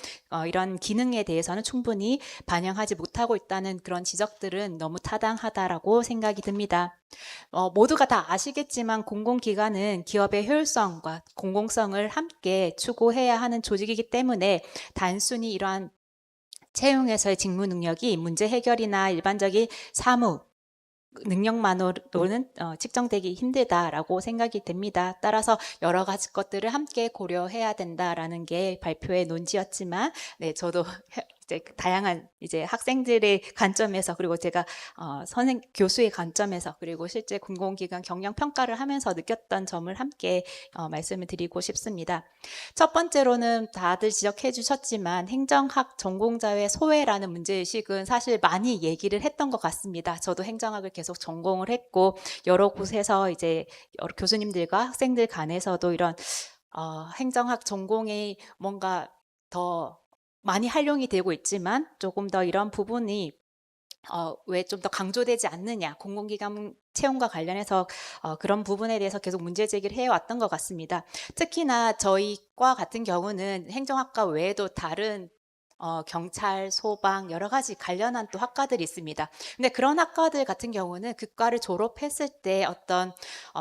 이런 기능에 대해서는 충분히 반영하지 못하고 있다는 그런 지적들은 너무 타당하다라고 생각이 듭니다. 모두가 다 아시겠지만 공공기관은 기업의 효율성과 공공성을 함께 추구해야 하는 조직이기 때문에 단순히 이러한 채용에서의 직무 능력이 문제 해결이나 일반적인 사무 능력만으로는 측정되기 힘들다라고 생각이 됩니다. 따라서 여러 가지 것들을 함께 고려해야 된다라는 게 발표의 논지였지만, 저도 이제 다양한 이제 학생들의 관점에서, 그리고 제가 교수의 관점에서, 그리고 실제 공공기관 경영 평가를 하면서 느꼈던 점을 함께 말씀을 드리고 싶습니다. 첫 번째로는 다들 지적해 주셨지만 행정학 전공자의 소외라는 문제의식은 사실 많이 얘기를 했던 것 같습니다. 저도 행정학을 계속 전공을 했고 여러 곳에서 이제 여러 교수님들과 학생들 간에서도 이런 행정학 전공이 뭔가 더 많이 활용이 되고 있지만 조금 더 이런 부분이 왜 좀 더 강조되지 않느냐, 공공기관 채용과 관련해서 그런 부분에 대해서 계속 문제 제기를 해왔던 것 같습니다. 특히나 저희 과 같은 경우는 행정학과 외에도 다른 경찰, 소방 여러 가지 관련한 또 학과들이 있습니다. 근데 그런 학과들 같은 경우는 그 과를 졸업했을 때 어떤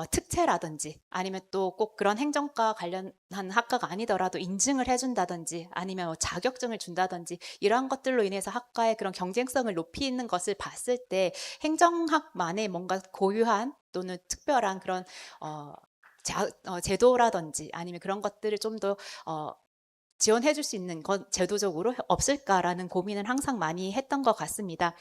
특채라든지 아니면 또 꼭 그런 행정과 관련한 학과가 아니더라도 인증을 해준다든지 아니면 뭐 자격증을 준다든지 이러한 것들로 인해서 학과의 그런 경쟁성을 높이는 것을 봤을 때 행정학만의 뭔가 고유한 또는 특별한 그런 제도라든지 아니면 그런 것들을 좀 더 지원해 줄 수 있는 건 제도적으로 없을까라는 고민을 항상 많이 했던 것 같습니다.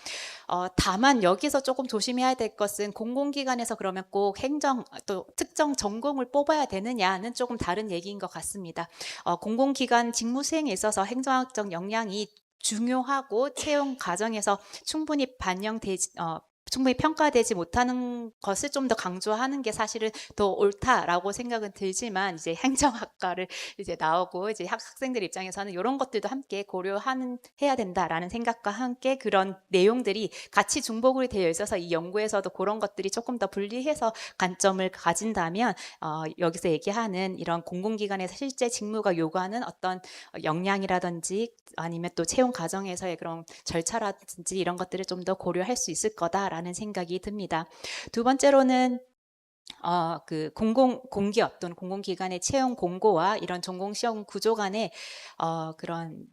다만 여기서 조금 조심해야 될 것은 공공기관에서 그러면 꼭 행정 또 특정 전공을 뽑아야 되느냐는 조금 다른 얘기인 것 같습니다. 공공기관 직무 수행에 있어서 행정학적 역량이 중요하고 채용 과정에서 충분히 평가되지 못하는 것을 좀 더 강조하는 게 사실은 더 옳다라고 생각은 들지만 이제 행정학과를 이제 나오고 이제 학생들 입장에서는 이런 것들도 함께 해야 된다라는 생각과 함께 그런 내용들이 같이 중복으로 되어 있어서 이 연구에서도 그런 것들이 조금 더 분리해서 관점을 가진다면 여기서 얘기하는 이런 공공기관에서 실제 직무가 요구하는 어떤 역량이라든지 아니면 또 채용 과정에서의 그런 절차라든지 이런 것들을 좀 더 고려할 수 있을 거다라는 생각이 듭니다. 두 번째로는 그 공기업 또는 공공기관의 채용 공고와 이런 전공시험 구조 간의 그런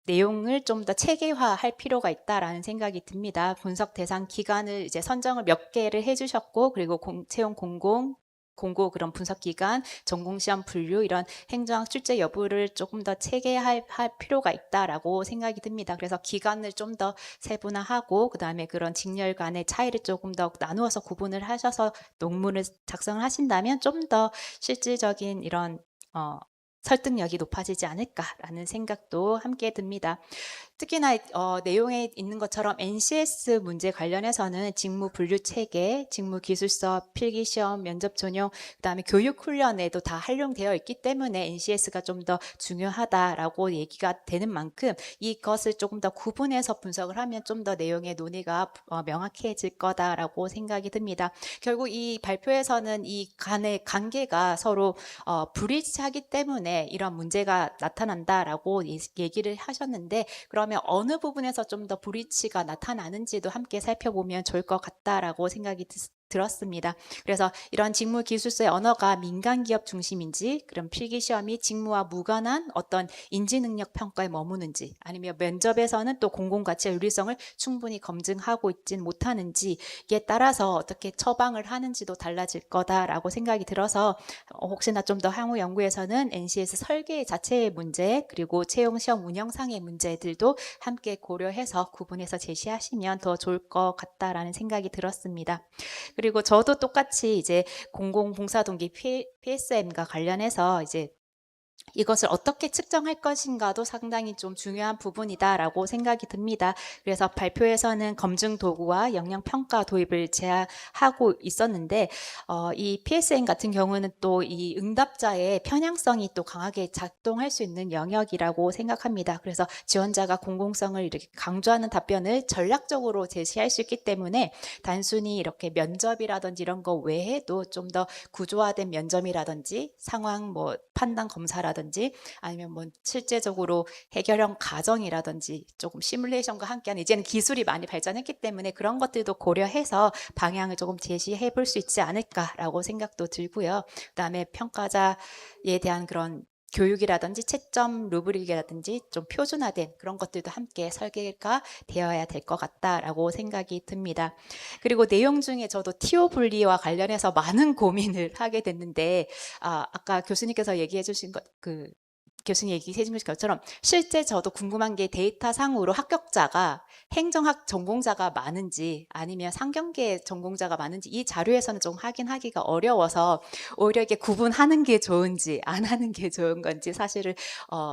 내용을 좀 더 체계화할 필요가 있다라는 생각이 듭니다. 분석 대상 기관을 이제 선정을 몇 개를 해주셨고 그리고 채용 공고 그런 분석 기간, 전공시험 분류 이런 행정학 출제 여부를 조금 더 체계할 필요가 있다라고 생각이 듭니다. 그래서 기간을 좀 더 세분화하고 그다음에 그런 직렬 간의 차이를 조금 더 나누어서 구분을 하셔서 논문을 작성을 하신다면 좀 더 실질적인 이런 설득력이 높아지지 않을까라는 생각도 함께 듭니다. 특히나 내용에 있는 것처럼 NCS 문제 관련해서는 직무 분류 체계, 직무 기술서, 필기시험, 면접 전형, 그다음에 교육 훈련에도 다 활용되어 있기 때문에 NCS가 좀 더 중요하다라고 얘기가 되는 만큼 이것을 조금 더 구분해서 분석을 하면 좀 더 내용의 논의가 명확해질 거다라고 생각이 듭니다. 결국 이 발표에서는 이 간의 관계가 서로 불일치하기 때문에 이런 문제가 나타난다라고 얘기를 하셨는데 그러면 어느 부분에서 좀 더 불일치가 나타나는지도 함께 살펴보면 좋을 것 같다라고 생각이 들었습니다. 그래서 이런 직무 기술서의 언어가 민간 기업 중심인지 그럼 필기시험이 직무와 무관한 어떤 인지 능력 평가에 머무는지 아니면 면접에서는 또 공공가치의 윤리성을 충분히 검증하고 있진 못하는지에 따라서 어떻게 처방을 하는지도 달라질 거다라고 생각이 들어서 혹시나 좀 더 향후 연구에서는 NCS 설계 자체의 문제 그리고 채용시험 운영상의 문제들도 함께 고려해서 구분해서 제시하시면 더 좋을 것 같다라는 생각이 들었습니다. 그리고 저도 똑같이 이제 공공봉사동기 PSM과 관련해서 이제 이것을 어떻게 측정할 것인가도 상당히 좀 중요한 부분이다라고 생각이 듭니다. 그래서 발표에서는 검증 도구와 역량 평가 도입을 제안하고 있었는데 이 PSM 같은 경우는 또 이 응답자의 편향성이 또 강하게 작동할 수 있는 영역이라고 생각합니다. 그래서 지원자가 공공성을 이렇게 강조하는 답변을 전략적으로 제시할 수 있기 때문에 단순히 이렇게 면접이라든지 이런 거 외에도 좀 더 구조화된 면접이라든지 상황 뭐 판단 검사라든지 아니면 뭐 실제적으로 해결형 과정이라든지 조금 시뮬레이션과 함께하는 이제는 기술이 많이 발전했기 때문에 그런 것들도 고려해서 방향을 조금 제시해 볼 수 있지 않을까라고 생각도 들고요. 그다음에 평가자에 대한 그런 교육이라든지 채점 루브릭이라든지 좀 표준화된 그런 것들도 함께 설계가 되어야 될 것 같다라고 생각이 듭니다. 그리고 내용 중에 저도 TO 분리와 관련해서 많은 고민을 하게 됐는데 아까 교수님께서 얘기해 주신 교수님 얘기해 주신 것처럼 실제 저도 궁금한 게 데이터상으로 합격자가 행정학 전공자가 많은지 아니면 상경계 전공자가 많은지 이 자료에서는 좀 확인하기가 어려워서 오히려 이게 구분하는 게 좋은지 안 하는 게 좋은 건지 사실은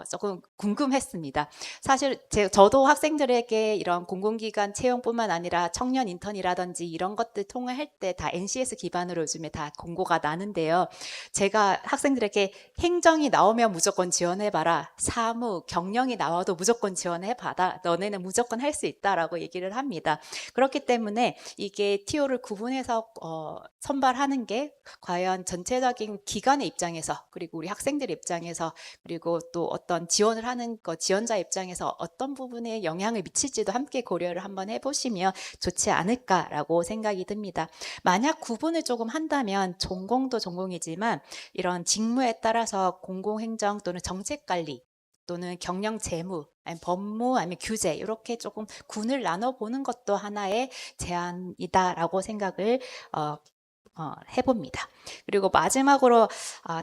조금 궁금했습니다. 사실 저도 학생들에게 이런 공공기관 채용뿐만 아니라 청년 인턴이라든지 이런 것들 통화할 때 다 NCS 기반으로 요즘에 다 공고가 나는데요. 제가 학생들에게 행정이 나오면 무조건 지원해 지원해봐라. 사무, 경영이 나와도 무조건 지원해봐라. 너네는 무조건 할 수 있다라고 얘기를 합니다. 그렇기 때문에 이게 TO를 구분해서 선발하는 게 과연 전체적인 기관의 입장에서, 그리고 우리 학생들 입장에서, 그리고 또 어떤 지원을 하는 지원자 입장에서 어떤 부분에 영향을 미칠지도 함께 고려를 한번 해보시면 좋지 않을까라고 생각이 듭니다. 만약 구분을 조금 한다면 전공도 전공이지만 이런 직무에 따라서 공공행정 또는 정책관리 또는 경영 재무, 아니면 법무, 아니면 규제 이렇게 조금 군을 나눠보는 것도 하나의 제안이다라고 생각을 해봅니다. 그리고 마지막으로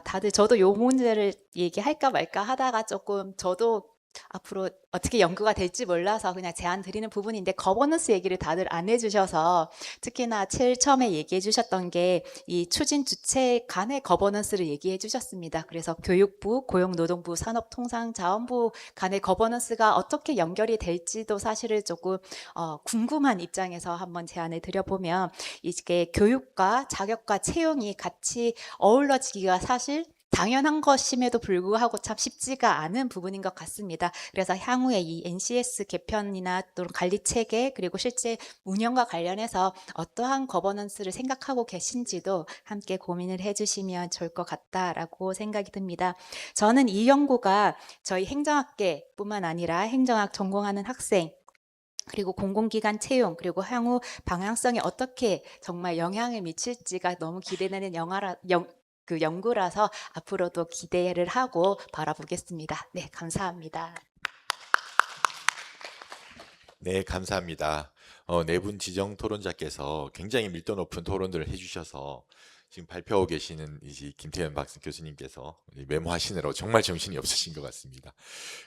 다들 저도 요 문제를 얘기할까 말까 하다가 조금 저도 앞으로 어떻게 연구가 될지 몰라서 그냥 제안 드리는 부분인데, 거버넌스 얘기를 다들 안 해주셔서, 특히나 제일 처음에 얘기해 주셨던 게 이 추진 주체 간의 거버넌스를 얘기해 주셨습니다. 그래서 교육부, 고용노동부, 산업통상자원부 간의 거버넌스가 어떻게 연결이 될지도 사실을 조금 궁금한 입장에서 한번 제안을 드려보면, 이게 교육과 자격과 채용이 같이 어우러지기가 사실 당연한 것임에도 불구하고 참 쉽지가 않은 부분인 것 같습니다. 그래서 향후에 이 NCS 개편이나 또 관리 체계, 그리고 실제 운영과 관련해서 어떠한 거버넌스를 생각하고 계신지도 함께 고민을 해주시면 좋을 것 같다라고 생각이 듭니다. 저는 이 연구가 저희 행정학계뿐만 아니라 행정학 전공하는 학생, 그리고 공공기관 채용, 그리고 향후 방향성에 어떻게 정말 영향을 미칠지가 너무 기대되는 연구라서 앞으로도 기대를 하고 바라보겠습니다. 네, 감사합니다. 네, 감사합니다. 네 분 지정 토론자께서 굉장히 밀도 높은 토론들을 해주셔서 지금 발표하고 계시는 이제 김태현 박사 교수님께서 메모하시느라 정말 정신이 없으신 것 같습니다.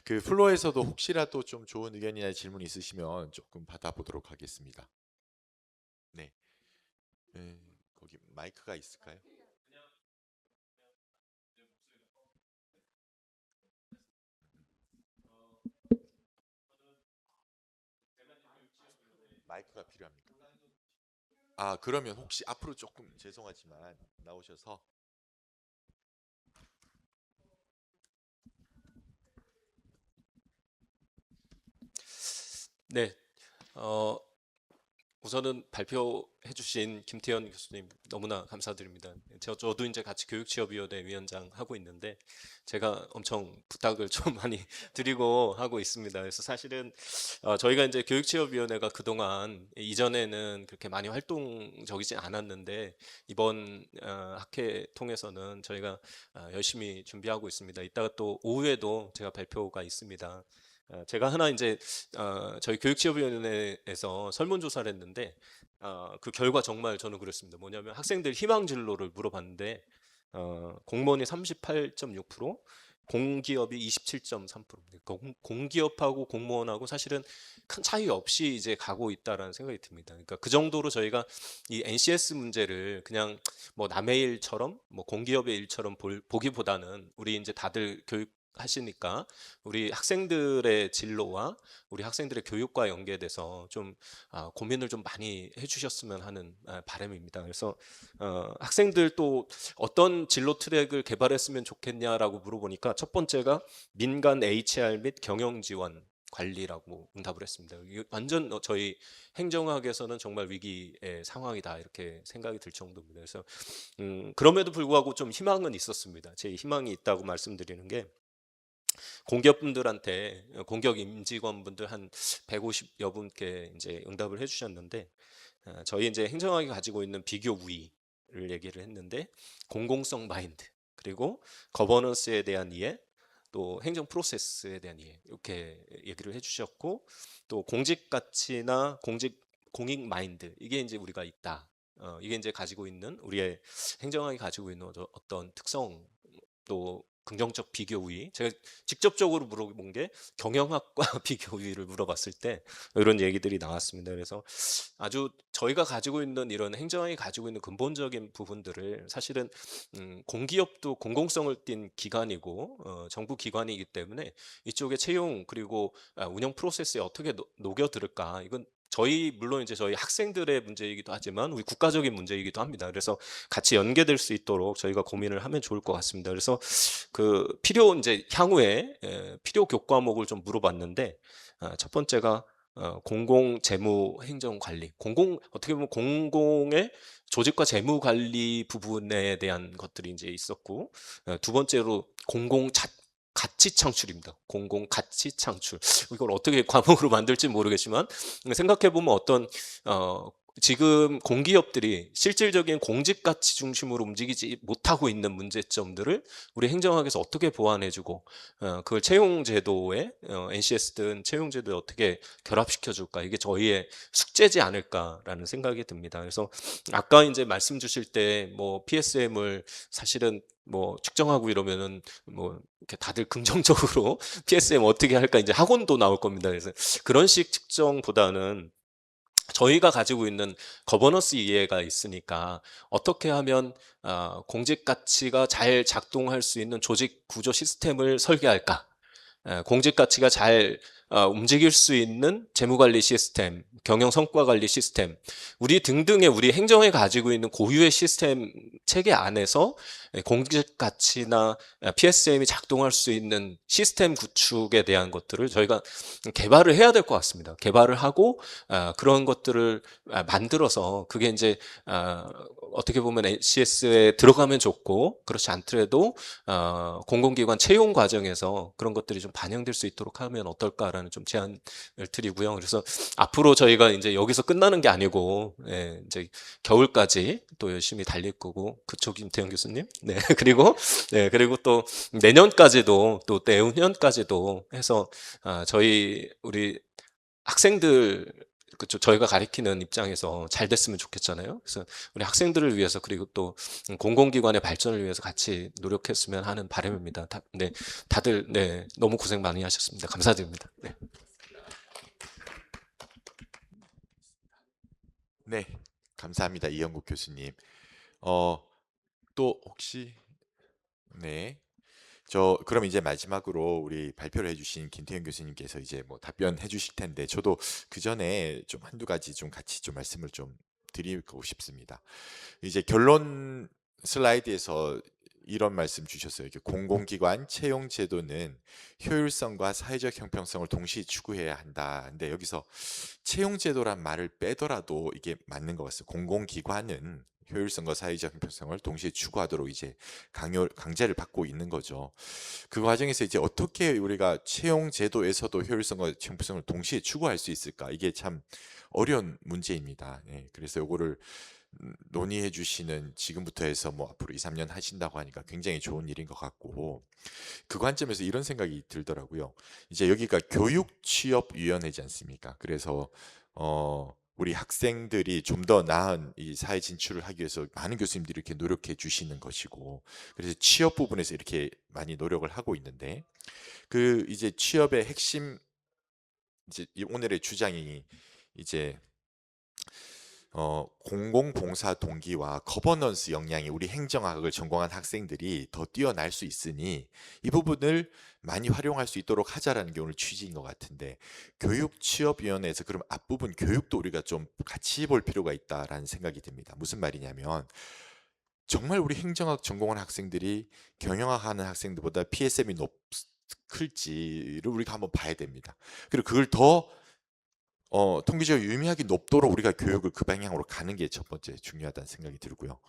그 플로어에서도 혹시라도 좀 좋은 의견이나 질문 있으시면 조금 받아보도록 하겠습니다. 네, 거기 마이크가 있을까요? 마이크가 필요합니까? 그러면 혹시 앞으로 조금 죄송하지만 나오셔서 네, 우선은 발표해 주신 김태현 교수님 너무나 감사드립니다. 저도 이제 같이 교육취업위원회 위원장 하고 있는데 제가 엄청 부탁을 좀 많이 드리고 하고 있습니다. 그래서 사실은 저희가 이제 교육취업위원회가 그동안 이전에는 그렇게 많이 활동적이지 않았는데 이번 학회 통해서는 저희가 열심히 준비하고 있습니다. 이따가 또 오후에도 제가 발표가 있습니다. 제가 하나 이제 저희 교육취업위원회에서 설문조사를 했는데 그 결과 정말 저는 그랬습니다. 뭐냐면 학생들 희망 진로를 물어봤는데 공무원이 38.6%, 공기업이 27.3%입니다. 공기업하고 공무원하고 사실은 큰 차이 없이 이제 가고 있다라는 생각이 듭니다. 그러니까 그 정도로 저희가 이 NCS 문제를 그냥 뭐 남의 일처럼, 뭐 공기업의 일처럼 보기보다는 우리 이제 다들 하시니까 우리 학생들의 진로와 우리 학생들의 교육과 연계돼서 좀 고민을 좀 많이 해주셨으면 하는 바람입니다. 그래서 학생들 또 어떤 진로 트랙을 개발했으면 좋겠냐라고 물어보니까 첫 번째가 민간 HR 및 경영 지원 관리라고 응답을 했습니다. 이게 완전 저희 행정학에서는 정말 위기의 상황이다 이렇게 생각이 들 정도입니다. 그래서 그럼에도 불구하고 좀 희망은 있었습니다. 제 희망이 있다고 말씀드리는 게 공기업분들한테 공기업 임직원분들 한 150여 분께 이제 응답을 해주셨는데 저희 이제 행정학이 가지고 있는 비교 우위를 얘기를 했는데 공공성 마인드 그리고 거버넌스에 대한 이해 또 행정 프로세스에 대한 이해 이렇게 얘기를 해주셨고 또 공직 가치나 공익 마인드 이게 이제 우리가 있다. 이게 이제 가지고 있는 우리의 행정학이 가지고 있는 어떤 특성 또 긍정적 비교 우위 제가 직접적으로 물어본 게 경영학과 비교 우위를 물어봤을 때 이런 얘기들이 나왔습니다. 그래서 아주 저희가 가지고 있는 이런 행정학이 가지고 있는 근본적인 부분들을 사실은 공기업도 공공성을 띈 기관이고 정부 기관이기 때문에 이쪽에 채용 그리고 운영 프로세스에 어떻게 녹여들을까 이건 물론 이제 저희 학생들의 문제이기도 하지만 우리 국가적인 문제이기도 합니다. 그래서 같이 연계될 수 있도록 저희가 고민을 하면 좋을 것 같습니다. 그래서 그 이제 향후에 필요 교과목을 좀 물어봤는데 첫 번째가 공공 재무 행정 관리, 어떻게 보면 공공의 조직과 재무 관리 부분에 대한 것들이 이제 있었고, 두 번째로 가치 창출입니다. 공공 가치 창출. 이걸 어떻게 과목으로 만들지 모르겠지만 생각해 보면 지금 공기업들이 실질적인 공직 가치 중심으로 움직이지 못하고 있는 문제점들을 우리 행정학에서 어떻게 보완해주고 그걸 채용 제도에 NCS든 채용 제도에 어떻게 결합시켜 줄까, 이게 저희의 숙제지 않을까라는 생각이 듭니다. 그래서 아까 이제 말씀 주실 때 뭐 PSM을 사실은 뭐 측정하고 이러면은 뭐 이렇게 다들 긍정적으로 PSM 어떻게 할까, 이제 학원도 나올 겁니다. 그래서 그런 식 측정보다는 저희가 가지고 있는 거버넌스 이해가 있으니까 어떻게 하면 공직 가치가 잘 작동할 수 있는 조직 구조 시스템을 설계할까? 공직 가치가 잘 움직일 수 있는 재무관리 시스템, 경영 성과 관리 시스템, 우리 행정에 가지고 있는 고유의 시스템 체계 안에서 공직 가치나 PSM이 작동할 수 있는 시스템 구축에 대한 것들을 저희가 개발을 해야 될 것 같습니다. 개발을 하고 그런 것들을 만들어서 그게 이제 어떻게 보면 NCS에 들어가면 좋고, 그렇지 않더라도 공공기관 채용 과정에서 그런 것들이 좀 반영될 수 있도록 하면 어떨까라는 좀 제안을 드리고요. 그래서 앞으로 저희가 이제 여기서 끝나는 게 아니고 이제 겨울까지 또 열심히 달릴 거고, 그쵸, 김태형 교수님? 네. 그리고 또 내년까지도 또 내후년까지도 해서 우리 학생들, 그쵸, 저희가 가리키는 입장에서 잘 됐으면 좋겠잖아요. 그래서 우리 학생들을 위해서, 그리고 또 공공기관의 발전을 위해서 같이 노력했으면 하는 바람입니다. 다들 너무 고생 많이 하셨습니다. 감사드립니다. 네. 네, 감사합니다. 이영국 교수님. 또 혹시 네. 그럼 이제 마지막으로 우리 발표를 해주신 김태현 교수님께서 이제 뭐 답변해 주실 텐데, 저도 그 전에 좀 한두 가지 좀 같이 좀 말씀을 좀 드리고 싶습니다. 이제 결론 슬라이드에서 이런 말씀 주셨어요. 이게 공공기관 채용 제도는 효율성과 사회적 형평성을 동시에 추구해야 한다. 근데 여기서 채용 제도란 말을 빼더라도 이게 맞는 것 같습니다. 공공기관은 효율성과 사회적 형평성을 동시에 추구하도록 이제 강제를 받고 있는 거죠. 그 과정에서 이제 어떻게 우리가 채용 제도에서도 효율성과 형평성을 동시에 추구할 수 있을까? 이게 참 어려운 문제입니다. 네, 그래서 요거를 논의해 주시는, 지금부터 해서 뭐 앞으로 2, 3년 하신다고 하니까 굉장히 좋은 일인 것 같고, 그 관점에서 이런 생각이 들더라고요. 이제 여기가 교육취업위원회지 않습니까? 그래서 우리 학생들이 좀 더 나은 이 사회 진출을 하기 위해서 많은 교수님들이 이렇게 노력해 주시는 것이고, 그래서 취업 부분에서 이렇게 많이 노력을 하고 있는데, 그 이제 취업의 핵심, 이제 오늘의 주장이 이제 공공봉사 동기와 거버넌스 역량이 우리 행정학을 전공한 학생들이 더 뛰어날 수 있으니 이 부분을 많이 활용할 수 있도록 하자라는 게 오늘 취지인 것 같은데, 교육취업위원회에서 그럼 앞부분 교육도 우리가 좀 같이 볼 필요가 있다라는 생각이 듭니다. 무슨 말이냐면, 정말 우리 행정학 전공한 학생들이 경영학 하는 학생들보다 PSM이 클지를 우리가 한번 봐야 됩니다. 그리고 그걸 더 통계적으로 유의미하게 높도록 우리가 교육을 그 방향으로 가는 게 첫 번째 중요하다는 생각이 들고요.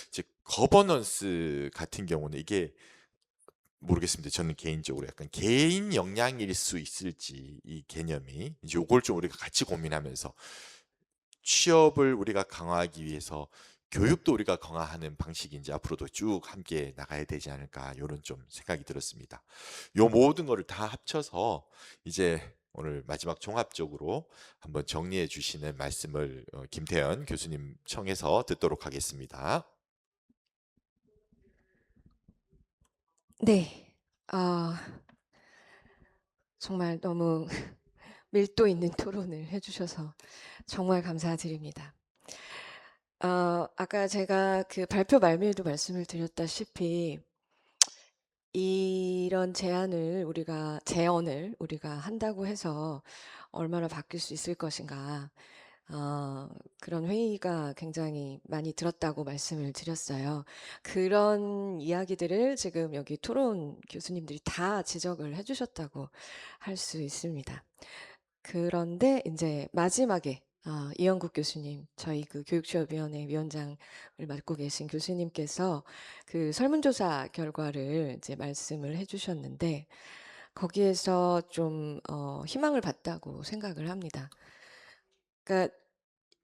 이제 거버넌스 같은 경우는 이게 모르겠습니다. 저는 개인적으로 약간 개인 역량일 수 있을지, 이 개념이 이제 요걸 좀 우리가 같이 고민하면서 취업을 우리가 강화하기 위해서 교육도 우리가 강화하는 방식이 이제 앞으로도 쭉 함께 나가야 되지 않을까, 이런 좀 생각이 들었습니다. 요 모든 거를 다 합쳐서 이제 오늘 마지막 종합적으로 한번 정리해 주시는 말씀을 김태현 교수님 청해서 듣도록 하겠습니다. 네. 정말 너무 밀도 있는 토론을 해주셔서 정말 감사드립니다. 아까 제가 그 발표 말미에도 말씀을 드렸다시피 이런 제안을 재언을 우리가 한다고 해서 얼마나 바뀔 수 있을 것인가. 그런 회의가 굉장히 많이 들었다고 말씀을 드렸어요. 그런 이야기들을 지금 여기 토론 교수님들이 다 지적을 해주셨다고 할 수 있습니다. 그런데 이제 마지막에 이영국 교수님, 저희 그 교육취업위원회 위원장을 맡고 계신 교수님께서 그 설문조사 결과를 이제 말씀을 해주셨는데 거기에서 좀 희망을 봤다고 생각을 합니다. 그러니까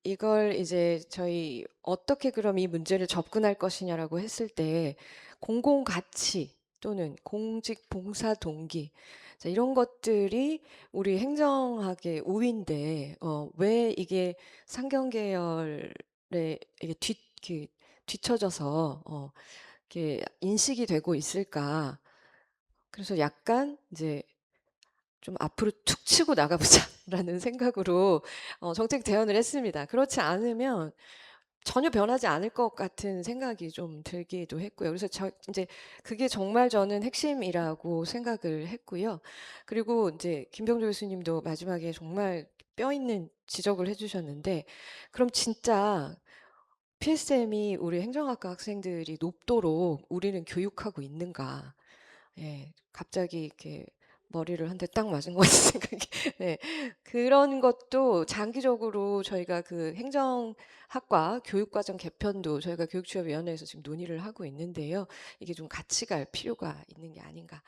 이걸 이제 저희 어떻게 그럼 이 문제를 접근할 것이냐라고 했을 때 공공 가치 또는 공직 봉사 동기 자, 이런 것들이 우리 행정학의 우위인데 왜 이게 상경 계열에 이게 뒤처져서 이렇게 인식이 되고 있을까? 그래서 약간 이제 좀 앞으로 툭 치고 나가보자라는 생각으로 정책 대안을 했습니다. 그렇지 않으면 전혀 변하지 않을 것 같은 생각이 좀 들기도 했고요. 그래서 이제 그게 정말 저는 핵심이라고 생각을 했고요. 그리고 이제 김병조 교수님도 마지막에 정말 뼈 있는 지적을 해주셨는데, 그럼 진짜 PSM이 우리 행정학과 학생들이 높도록 우리는 교육하고 있는가? 예, 갑자기 이렇게 머리를 한 대 딱 맞은 것 같은 생각이. 네, 그런 것도 장기적으로 저희가 그 행정학과 교육과정 개편도 저희가 교육취업위원회에서 지금 논의를 하고 있는데요. 이게 좀 같이 갈 필요가 있는 게 아닌가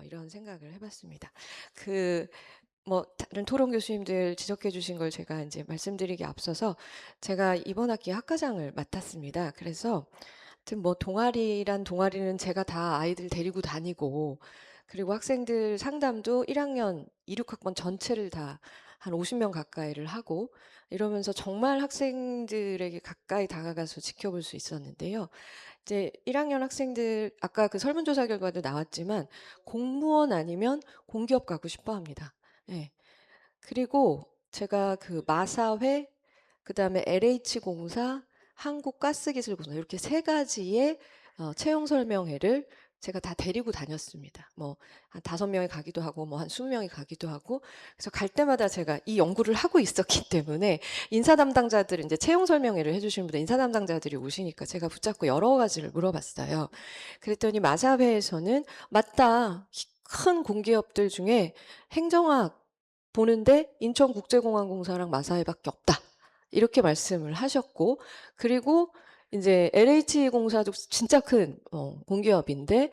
이런 생각을 해봤습니다. 뭐 다른 토론 교수님들 지적해 주신 걸 제가 이제 말씀드리기 앞서서 제가 이번 학기 학과장을 맡았습니다. 그래서 하여튼 뭐 동아리는 제가 다 아이들 데리고 다니고 그리고 학생들 상담도 1학년 26학번 전체를 다 한 50명 가까이를 하고 이러면서 정말 학생들에게 가까이 다가가서 지켜볼 수 있었는데요. 이제 1학년 학생들 아까 그 설문조사 결과도 나왔지만 공무원 아니면 공기업 가고 싶어 합니다. 예. 그리고 제가 그 마사회, 그다음에 LH공사, 한국가스기술공사 이렇게 세 가지의 채용 설명회를 제가 다 데리고 다녔습니다. 뭐 한 5명이 가기도 하고 뭐 한 20명이 가기도 하고 그래서 갈 때마다 제가 이 연구를 하고 있었기 때문에 인사 담당자들 이제 채용 설명회를 해주시는 분들 인사 담당자들이 오시니까 제가 붙잡고 여러 가지를 물어봤어요. 그랬더니 마사회에서는 맞다. 큰 공기업들 중에 행정학 보는데 인천국제공항공사랑 마사회밖에 없다. 이렇게 말씀을 하셨고 그리고 이제 LH공사도 진짜 큰 공기업인데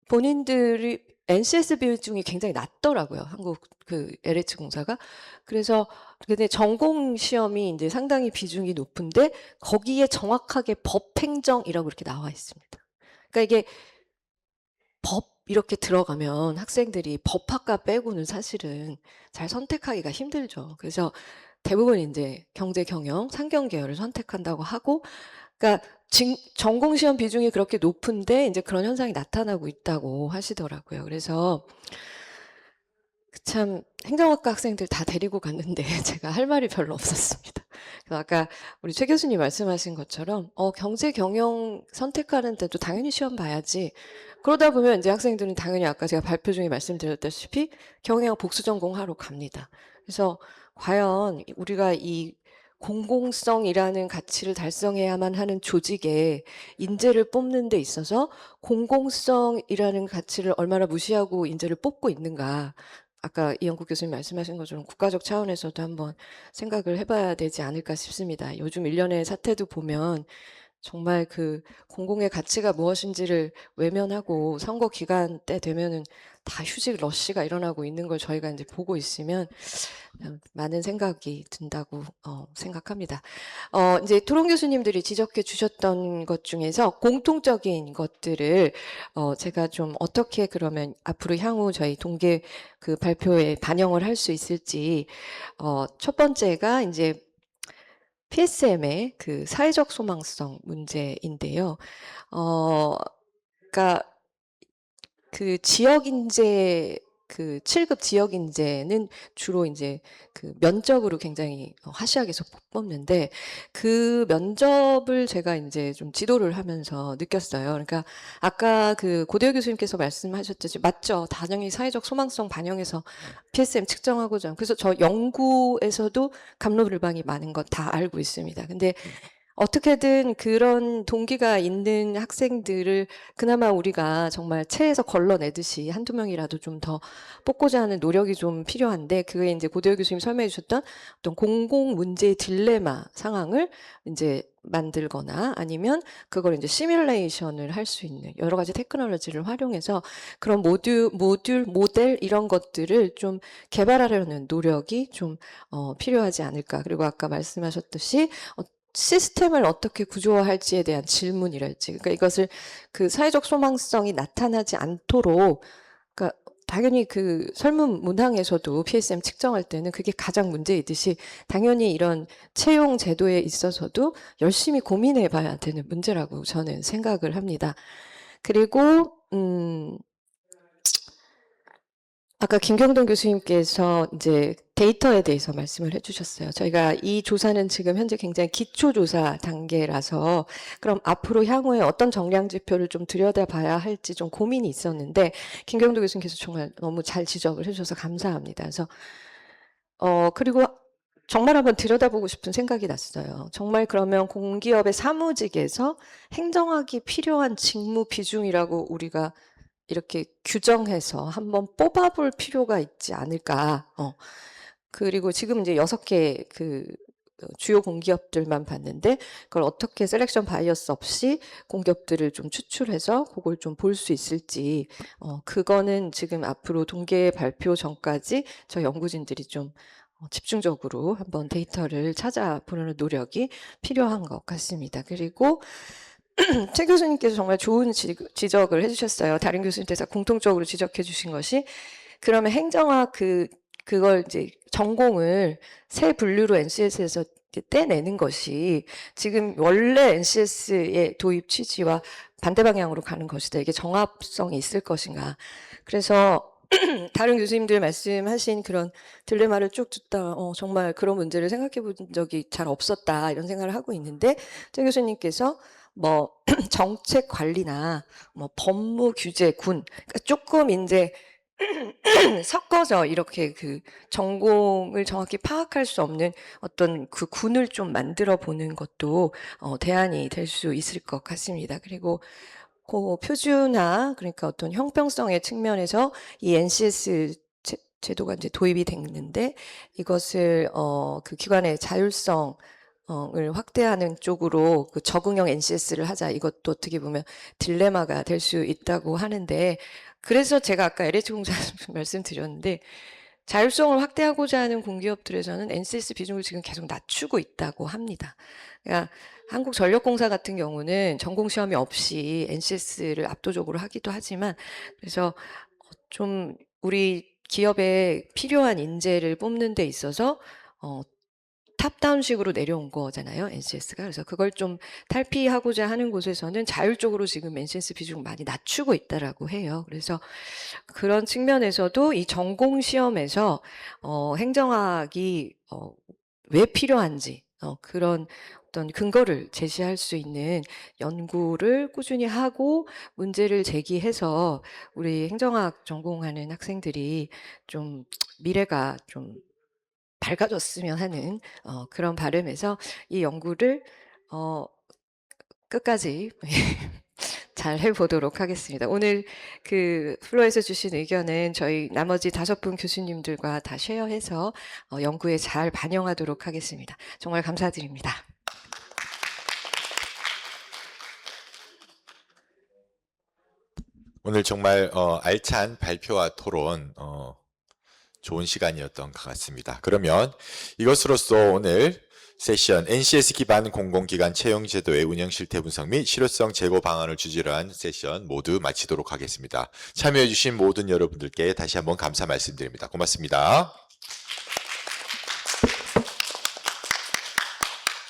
본인들이 NCS 비중이 굉장히 낮더라고요. 한국 그 LH공사가. 그래서 근데 전공 시험이 이제 상당히 비중이 높은데 거기에 정확하게 법행정이라고 이렇게 나와 있습니다. 그러니까 이게 법 이렇게 들어가면 학생들이 법학과 빼고는 사실은 잘 선택하기가 힘들죠. 그래서 대부분 이제 경제 경영, 상경 계열을 선택한다고 하고, 그러니까 전공 시험 비중이 그렇게 높은데 이제 그런 현상이 나타나고 있다고 하시더라고요. 그래서 참 행정학과 학생들 다 데리고 갔는데 제가 할 말이 별로 없었습니다. 그래서 아까 우리 최 교수님 말씀하신 것처럼 경제 경영 선택하는 데도 당연히 시험 봐야지. 그러다 보면 이제 학생들은 당연히 아까 제가 발표 중에 말씀드렸다시피 경영 복수 전공하러 갑니다. 그래서 과연 우리가 이 공공성이라는 가치를 달성해야만 하는 조직에 인재를 뽑는 데 있어서 공공성이라는 가치를 얼마나 무시하고 인재를 뽑고 있는가. 아까 이영국 교수님 말씀하신 것처럼 국가적 차원에서도 한번 생각을 해봐야 되지 않을까 싶습니다. 요즘 일련의 사태도 보면 정말 그 공공의 가치가 무엇인지를 외면하고 선거 기간 때 되면은 다 휴직 러시가 일어나고 있는 걸 저희가 이제 보고 있으면 많은 생각이 든다고 생각합니다. 이제 토론 교수님들이 지적해 주셨던 것 중에서 공통적인 것들을 제가 좀 어떻게 그러면 앞으로 향후 저희 동계 그 발표에 반영을 할 수 있을지 첫 번째가 이제 PSM의 그 사회적 소망성 문제인데요. 그러니까 그 지역 인재가 그 7급 지역 인재는 주로 이제 그 면접으로 굉장히 하시학에서 뽑는데 그 면접을 제가 이제 좀 지도를 하면서 느꼈어요. 그러니까 아까 그 고대호 교수님께서 말씀하셨듯이 맞죠. 당연히 사회적 소망성 반영해서 PSM 측정하고자. 그래서 저 연구에서도 갑론을방이 많은 거 다 알고 있습니다. 근데 어떻게든 그런 동기가 있는 학생들을 그나마 우리가 정말 체에서 걸러내듯이 한두 명이라도 좀 더 뽑고자 하는 노력이 좀 필요한데 그게 이제 고대호 교수님 설명해 주셨던 어떤 공공 문제의 딜레마 상황을 이제 만들거나 아니면 그걸 이제 시뮬레이션을 할 수 있는 여러 가지 테크놀로지를 활용해서 그런 모델 이런 것들을 좀 개발하려는 노력이 좀 필요하지 않을까. 그리고 아까 말씀하셨듯이 시스템을 어떻게 구조화할지에 대한 질문이랄지, 그러니까 이것을 그 사회적 소망성이 나타나지 않도록, 그러니까 당연히 그 설문 문항에서도 PSM 측정할 때는 그게 가장 문제이듯이 당연히 이런 채용 제도에 있어서도 열심히 고민해 봐야 되는 문제라고 저는 생각을 합니다. 그리고 아까 김경동 교수님께서 이제 데이터에 대해서 말씀을 해주셨어요. 저희가 이 조사는 지금 현재 굉장히 기초조사 단계라서 그럼 앞으로 향후에 어떤 정량 지표를 좀 들여다봐야 할지 좀 고민이 있었는데 김경동 교수님께서 정말 너무 잘 지적을 해주셔서 감사합니다. 그래서 그리고 정말 한번 들여다보고 싶은 생각이 났어요. 정말 그러면 공기업의 사무직에서 행정학이 필요한 직무 비중이라고 우리가 이렇게 규정해서 한번 뽑아볼 필요가 있지 않을까. 그리고 지금 이제 6개 그 주요 공기업들만 봤는데 그걸 어떻게 셀렉션 바이어스 없이 공기업들을 좀 추출해서 그걸 좀 볼 수 있을지 그거는 지금 앞으로 동계 발표 전까지 저 연구진들이 좀 집중적으로 한번 데이터를 찾아보는 노력이 필요한 것 같습니다. 그리고 최 교수님께서 정말 좋은 지적을 해주셨어요. 다른 교수님께서 공통적으로 지적해 주신 것이 그러면 행정학 그걸 이제 전공을 세 분류로 NCS에서 떼내는 것이 지금 원래 NCS의 도입 취지와 반대 방향으로 가는 것이다. 이게 정합성이 있을 것인가. 그래서 다른 교수님들 말씀하신 그런 딜레마를 쭉 듣다가 정말 그런 문제를 생각해 본 적이 잘 없었다 이런 생각을 하고 있는데 최 교수님께서 뭐 정책 관리나 뭐 법무 규제 군 그러니까 조금 이제 섞어서 이렇게 그 전공을 정확히 파악할 수 없는 어떤 그 군을 좀 만들어 보는 것도 대안이 될 수 있을 것 같습니다. 그리고 그 표준화 그러니까 어떤 형평성의 측면에서 이 NCS 제도가 이제 도입이 됐는데 이것을 그 기관의 자율성 을 확대하는 쪽으로 그 적응형 NCS를 하자. 이것도 어떻게 보면 딜레마가 될 수 있다고 하는데 그래서 제가 아까 LH공사 말씀드렸는데 자율성을 확대하고자 하는 공기업들에서는 NCS 비중을 지금 계속 낮추고 있다고 합니다. 그러니까 한국전력공사 같은 경우는 전공시험이 없이 NCS를 압도적으로 하기도 하지만 그래서 좀 우리 기업에 필요한 인재를 뽑는 데 있어서 탑다운식으로 내려온 거잖아요, NCS가. 그래서 그걸 좀 탈피하고자 하는 곳에서는 자율적으로 지금 NCS 비중을 많이 낮추고 있다라고 해요. 그래서 그런 측면에서도 이 전공 시험에서 행정학이 왜 필요한지 그런 어떤 근거를 제시할 수 있는 연구를 꾸준히 하고 문제를 제기해서 우리 행정학 전공하는 학생들이 좀 미래가 좀 밝아졌으면 하는 그런 바람에서 이 연구를 끝까지 잘 해보도록 하겠습니다. 오늘 그 플로에서 주신 의견은 저희 나머지 5분 교수님들과 다 쉐어해서 연구에 잘 반영하도록 하겠습니다. 정말 감사드립니다. 오늘 정말 알찬 발표와 토론 좋은 시간이었던 것 같습니다. 그러면 이것으로써 오늘 세션 NCS 기반 공공기관 채용 제도의 운영 실태 분석 및 실효성 제고 방안을 주제로 한 세션 모두 마치도록 하겠습니다. 참여해 주신 모든 여러분들께 다시 한번 감사 말씀드립니다. 고맙습니다.